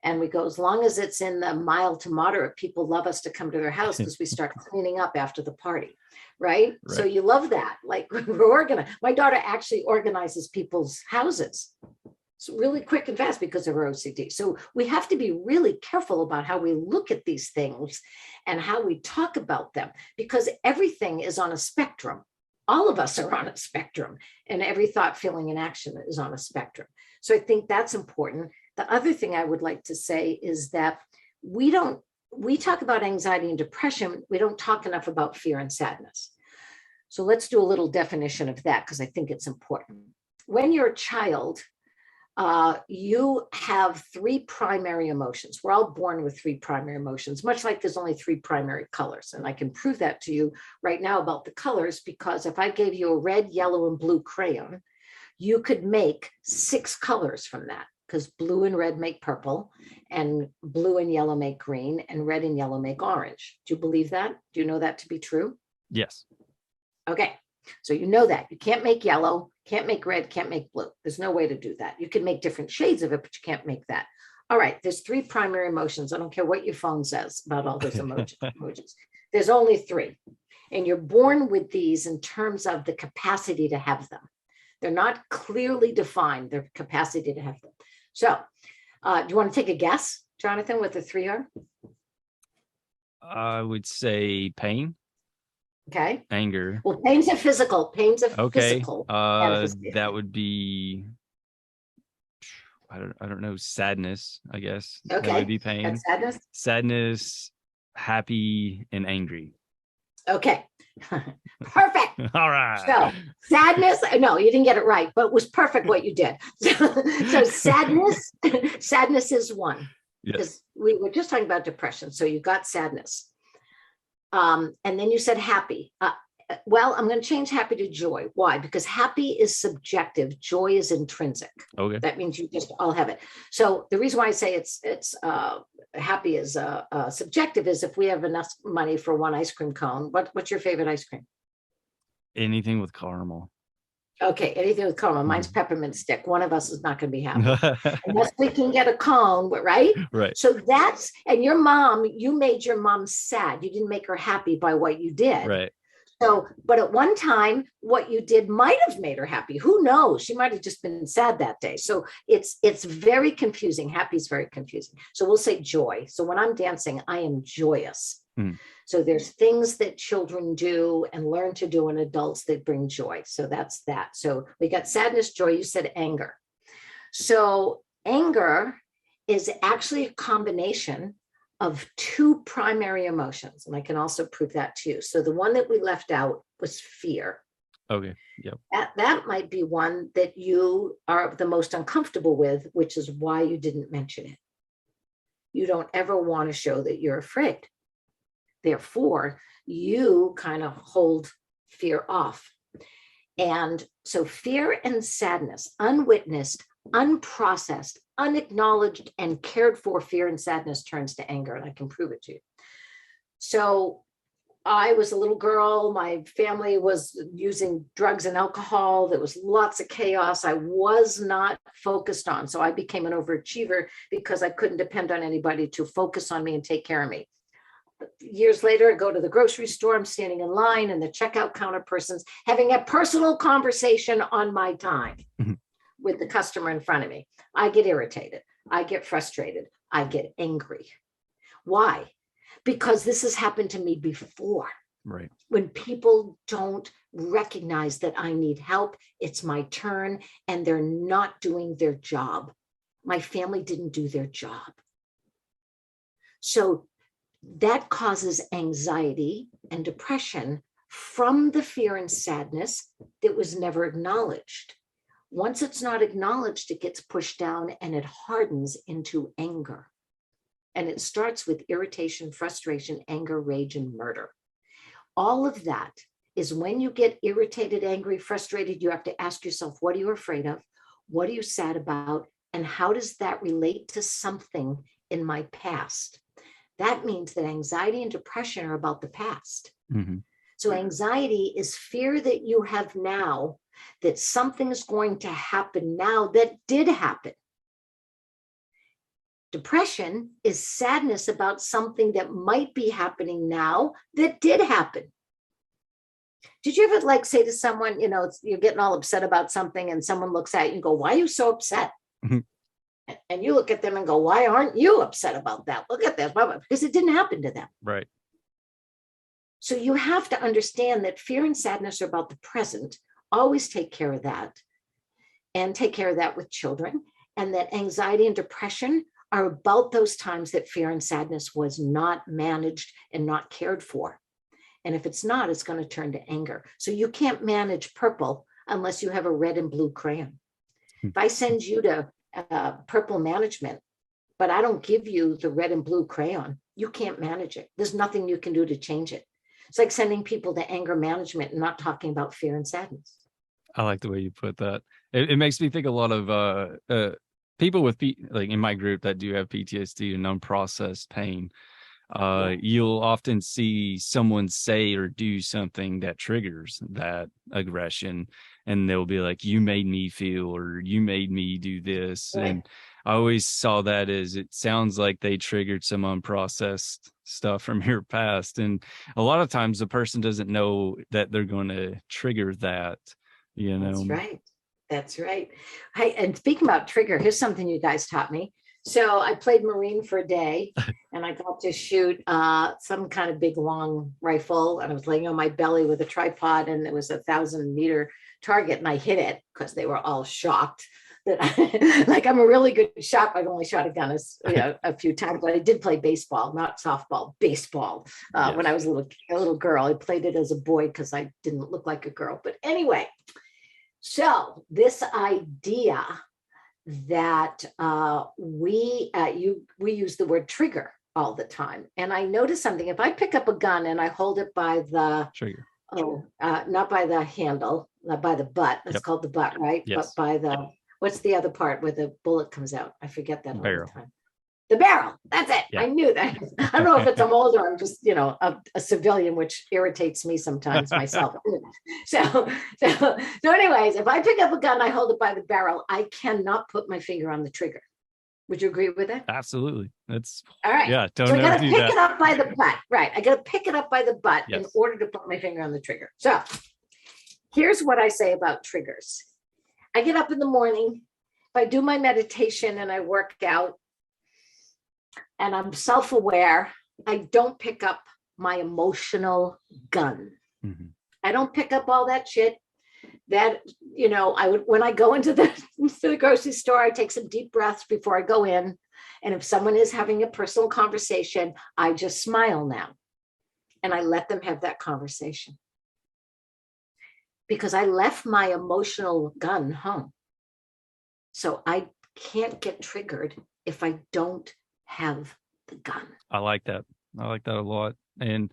And we go, as long as it's in the mild to moderate, people love us to come to their house because we start cleaning up after the party. Right. So Right. you love that. Like we're organized. My daughter actually organizes people's houses. It's really quick and fast because of her OCD. So we have to be really careful about how we look at these things and how we talk about them, because everything is on a spectrum. All of us are on a spectrum, and every thought, feeling, and action is on a spectrum. So I think that's important. The other thing I would like to say is that we talk about anxiety and depression. We don't talk enough about fear and sadness. So let's do a little definition of that, because I think it's important. When you're a child, you have three primary emotions. We're all born with three primary emotions, much like there's only three primary colors. And I can prove that to you right now about the colors, because if I gave you a red, yellow, and blue crayon, you could make 6 colors from that, because blue and red make purple, and blue and yellow make green, and red and yellow make orange. Do you believe that? Do you know that to be true? Yes. Okay. So you know that you can't make yellow, can't make red, can't make blue. There's no way to do that. You can make different shades of it, but you can't make that. All right. There's 3 primary emotions. I don't care what your phone says about all those emojis. There's only 3. And you're born with these in terms of the capacity to have them. They're not clearly defined, their capacity to have them. So do you want to take a guess, Jonathan, what the 3 are? I would say pain, Okay. anger. Well, pain's a physical, Okay. manifestation. That would be, I don't know, sadness, I guess. That would Okay. be pain. That's sadness. Sadness, happy, and angry. Okay. Perfect. All right. So sadness, no, you didn't get it right, but it was perfect what you did. So sadness is 1. Yes. Because we were just talking about depression. So you got sadness. And then you said happy. Well, I'm going to change happy to joy. Why? Because happy is subjective. Joy is intrinsic. Okay. That means you just all have it. So the reason why I say it's happy is subjective is if we have enough money for 1 ice cream cone. What's your favorite ice cream? Anything with caramel. Okay, anything with caramel. Mine's peppermint stick. One of us is not going to be happy unless we can get a cone, right? Right. So and your mom, you made your mom sad. You didn't make her happy by what you did. Right. So, but at one time, what you did might have made her happy. Who knows? She might have just been sad that day. So it's very confusing. Happy is very confusing. So we'll say joy. So when I'm dancing, I am joyous. So there's things that children do and learn to do in adults that bring joy. So that's that. So we got sadness, joy. You said anger. So anger is actually a combination of 2 primary emotions. And I can also prove that to you. So the one that we left out was fear. Okay. Yep. That might be one that you are the most uncomfortable with, which is why you didn't mention it. You don't ever want to show that you're afraid. Therefore, you kind of hold fear off. And so fear and sadness, unwitnessed, unprocessed, unacknowledged, and cared for fear and sadness turns to anger. And I can prove it to you. So I was a little girl. My family was using drugs and alcohol. There was lots of chaos. I was not focused on. So I became an overachiever because I couldn't depend on anybody to focus on me and take care of me. Years later, I go to the grocery store. I'm standing in line, and the checkout counter person's having a personal conversation on my time with the customer in front of me. I get irritated. I get frustrated. I get angry. Why? Because this has happened to me before. Right. When people don't recognize that I need help, it's my turn, and they're not doing their job. My family didn't do their job. So that causes anxiety and depression from the fear and sadness that was never acknowledged. Once it's not acknowledged, it gets pushed down and it hardens into anger. And it starts with irritation, frustration, anger, rage, and murder. All of that is when you get irritated, angry, frustrated, you have to ask yourself, what are you afraid of? What are you sad about? And how does that relate to something in my past? That means that anxiety and depression are about the past. Mm-hmm. So anxiety is fear that you have now, that something's going to happen now that did happen. Depression is sadness about something that might be happening now that did happen. Did you ever like say to someone, you know, you're getting all upset about something and someone looks at you and go, why are you so upset? Mm-hmm. And you look at them and go, why aren't you upset about that? Look at that, because it didn't happen to them. Right. So you have to understand that fear and sadness are about the present. Always take care of that, and take care of that with children. And that anxiety and depression are about those times that fear and sadness was not managed and not cared for. And if it's not, it's going to turn to anger. So you can't manage purple unless you have a red and blue crayon. If I send you to purple management, but I don't give you the red and blue crayon, you can't manage it. There's nothing you can do to change it. It's like sending people to anger management and not talking about fear and sadness. I like the way you put that. It makes me think a lot of people with like in my group that do have PTSD and unprocessed pain. You'll often see someone say or do something that triggers that aggression, and they'll be like, you made me feel, or you made me do this. Right. And I always saw that as, it sounds like they triggered some unprocessed stuff from your past. And a lot of times the person doesn't know that they're going to trigger that, you know? That's right. That's right. Hey, and speaking about trigger, here's something you guys taught me. So I played Marine for a day and I got to shoot some kind of big long rifle, and I was laying on my belly with a tripod, and it was 1,000-meter target, and I hit it because they were all shocked that like I'm a really good shot. I've only shot a gun a few times, but I did play baseball, not softball, baseball. Yes. When I was a little girl, I played it as a boy because I didn't look like a girl. But anyway, so this idea that we use the word trigger all the time. And I noticed something. If I pick up a gun and I hold it by the trigger, not by the handle, not by the butt, it's called the butt, right? Yes. But by the, what's the other part where the bullet comes out? I forget that all the time. The barrel. That's it. Yeah. I knew that. I don't know if it's I'm older, I'm just, a civilian, which irritates me sometimes myself. So anyways, if I pick up a gun, I hold it by the barrel, I cannot put my finger on the trigger. Would you agree with that? Absolutely. That's all right. Yeah. So I got to pick it up by the butt. Right. I got to pick it up by the butt in order to put my finger on the trigger. So here's what I say about triggers. I get up in the morning, if I do my meditation and I work out, and I'm self-aware, I don't pick up my emotional gun. Mm-hmm. I don't pick up all that shit that, when I go into the grocery store, I take some deep breaths before I go in. And if someone is having a personal conversation, I just smile now. And I let them have that conversation. Because I left my emotional gun home. So I can't get triggered if I don't have the gun. I like that. I like that a lot. And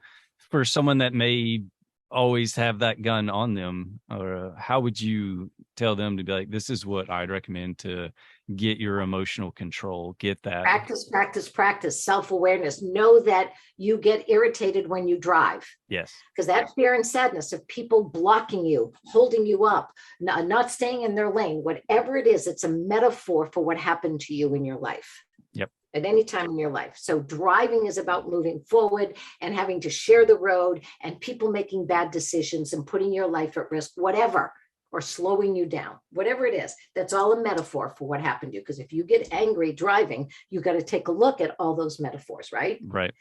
for someone that may always have that gun on them, or how would you tell them to be like, this is what I'd recommend to get your emotional control, get that practice self-awareness. Know that you get irritated when you drive. Yes. Because that fear and sadness of people blocking you, holding you up, not staying in their lane, whatever it is, it's a metaphor for what happened to you in your life. Yep. At any time in your life. So driving is about moving forward and having to share the road, and people making bad decisions and putting your life at risk, whatever, or slowing you down, whatever it is. That's all a metaphor for what happened to you. Because if you get angry driving, you got to take a look at all those metaphors, right? Right.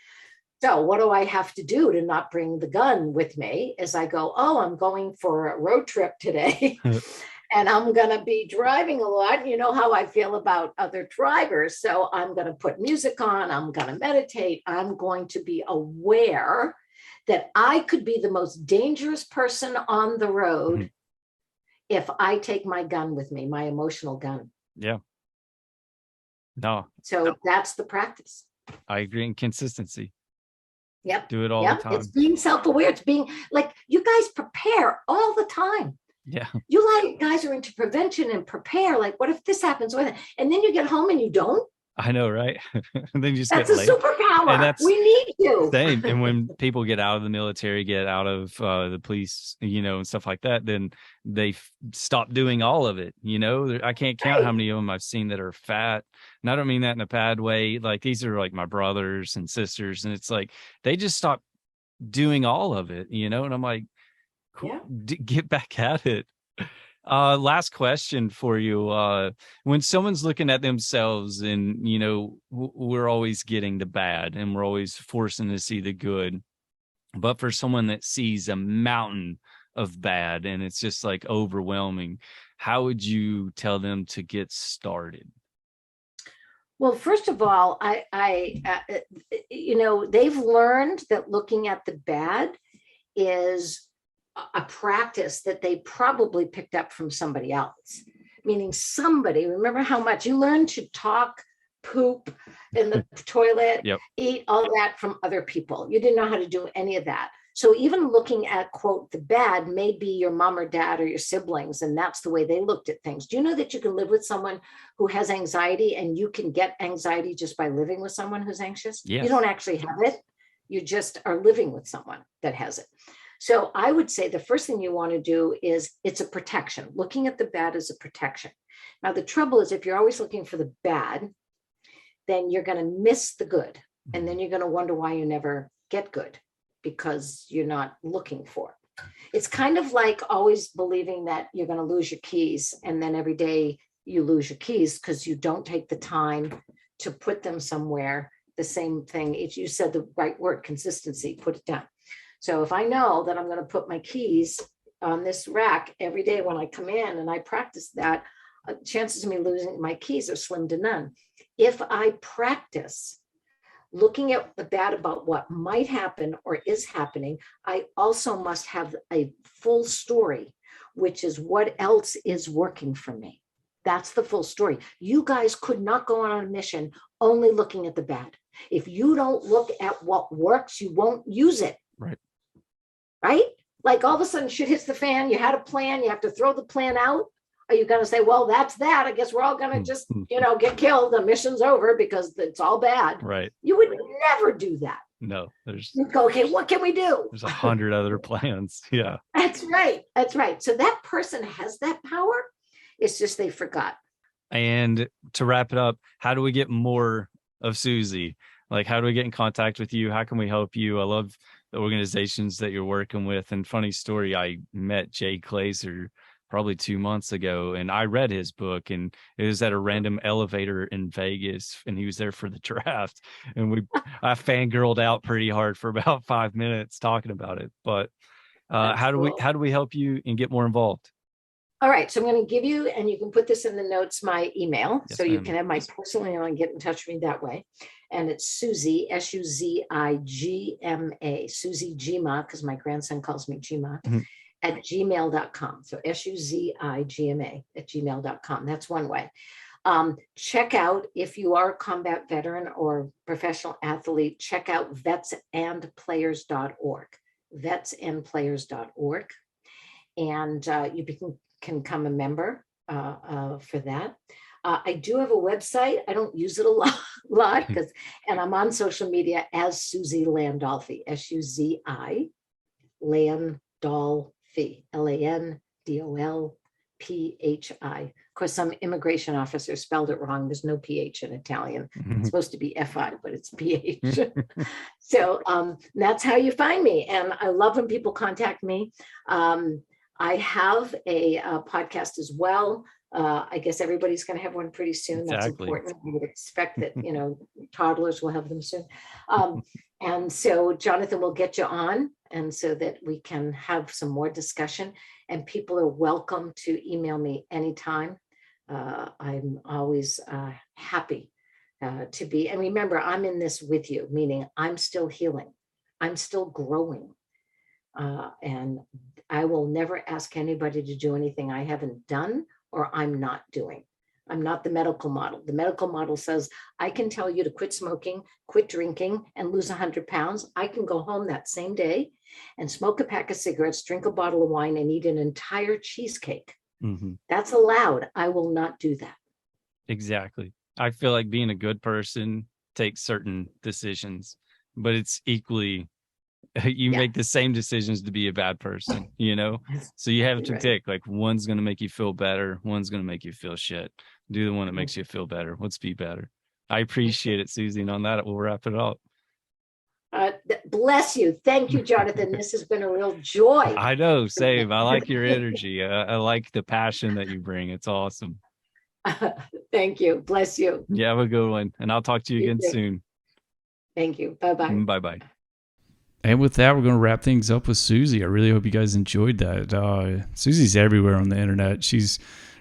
So what do I have to do to not bring the gun with me as I go, I'm going for a road trip today. And I'm going to be driving a lot. You know how I feel about other drivers. So I'm going to put music on. I'm going to meditate. I'm going to be aware that I could be the most dangerous person on the road if I take my gun with me, my emotional gun. Yeah. No. So that's the practice. I agree. And consistency. Yep. Do it all the Yep. time. It's being self-aware. It's being like, you guys prepare all the time. Yeah. You guys are into prevention and prepare. Like, what if this happens? And then you get home and you don't? I know, right? And then you just That's get a late. superpower. And that's we need you. Same. And when people get out of the military, get out of the police, and stuff like that, then they stop doing all of it. I can't count how many of them I've seen that are fat. And I don't mean that in a bad way. Like, these are like my brothers and sisters. And it's like, they just stop doing all of it, and I'm like, cool, Yeah. get back at it. Last question for you. When someone's looking at themselves and, we're always getting the bad and we're always forcing to see the good. But for someone that sees a mountain of bad and it's just like overwhelming, how would you tell them to get started? Well, first of all, they've learned that looking at the bad is a practice that they probably picked up from somebody else, meaning somebody, remember how much you learned to talk, poop in the toilet, Yep. eat, all that from other people. You didn't know how to do any of that. So even looking at, quote, the bad may be your mom or dad or your siblings, and that's the way they looked at things. Do you know that you can live with someone who has anxiety and you can get anxiety just by living with someone who's anxious? Yes. You don't actually have it. You just are living with someone that has it. So I would say the first thing you want to do is, it's a protection. Looking at the bad is a protection. Now, the trouble is, if you're always looking for the bad, then you're going to miss the good. And then you're going to wonder why you never get good, because you're not looking for it. It's kind of like always believing that you're going to lose your keys, and then every day you lose your keys because you don't take the time to put them somewhere. The same thing, if you said the right word, consistency, put it down. So if I know that I'm going to put my keys on this rack every day when I come in and I practice that, chances of me losing my keys are slim to none. If I practice looking at the bad about what might happen or is happening, I also must have a full story, which is what else is working for me. That's the full story. You guys could not go on a mission only looking at the bad. If you don't look at what works, you won't use it. Right? Like all of a sudden shit hits the fan, you had a plan, you have to throw the plan out. Are you going to say, well, that's that, I guess we're all going to just, get killed, the mission's over because it's all bad? Right. You would never do that. No, you'd go, okay, what can we do? There's 100 other plans. Yeah. That's right. So that person has that power. It's just they forgot. And to wrap it up, how do we get more of Suzi? Like, how do we get in contact with you? How can we help you? I love the organizations that you're working with. And funny story, I met Jay Glazer probably 2 months ago, and I read his book, and it was at a random elevator in Vegas, and he was there for the draft. And I fangirled out pretty hard for about 5 minutes talking about it. But how do we help you and get more involved? All right. So I'm going to give you, and you can put this in the notes, my email. Yes, so you ma'am. can have my personal email and get in touch with me that way. And it's Suzi, Suzigma, Suzi Gma, because my grandson calls me Gma, at gmail.com. So Suzigma at gmail.com. That's one way. Check out, if you are a combat veteran or professional athlete, check out vetsandplayers.org, vetsandplayers.org. And you can become a member for that. I do have a website. I don't use it a lot and I'm on social media as Suzi Landolphi, Suzi Landolphi, Landolphi. Of course, some immigration officer spelled it wrong. There's no PH in Italian. It's supposed to be FI, but it's PH. So that's how you find me. And I love when people contact me. I have a podcast as well. I guess everybody's going to have one pretty soon. Exactly. That's important. You would expect that, toddlers will have them soon. And so Jonathan will get you on, and so that we can have some more discussion, and people are welcome to email me anytime. I'm always happy to be, and remember, I'm in this with you, meaning I'm still healing. I'm still growing. And I will never ask anybody to do anything I haven't done or I'm not doing. I'm not the medical model. The medical model says, I can tell you to quit smoking, quit drinking, and lose 100 pounds. I can go home that same day and smoke a pack of cigarettes, drink a bottle of wine, and eat an entire cheesecake. Mm-hmm. That's allowed. I will not do that. Exactly. I feel like being a good person takes certain decisions, but it's equally, you make the same decisions to be a bad person, So you have to pick, like, one's going to make you feel better. One's going to make you feel shit. Do the one that makes you feel better. Let's be better. I appreciate it, Suzi. And on that, we'll wrap it up. Bless you. Thank you, Jonathan. This has been a real joy. I know. Same. I like your energy. I like the passion that you bring. It's awesome. Thank you. Bless you. Yeah, have a good one. And I'll talk to you again soon. Thank you. Bye-bye. Bye-bye. And with that, we're going to wrap things up with Suzi. I really hope you guys enjoyed that. Suzi's everywhere on the internet. She's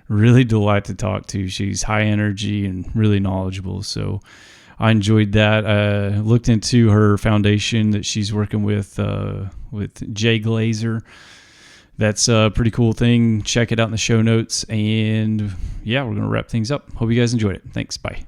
really a delight to talk to. She's high energy and really knowledgeable. So I enjoyed that. Looked into her foundation that she's working with Jay Glazer. That's a pretty cool thing. Check it out in the show notes. And yeah, we're going to wrap things up. Hope you guys enjoyed it. Thanks. Bye.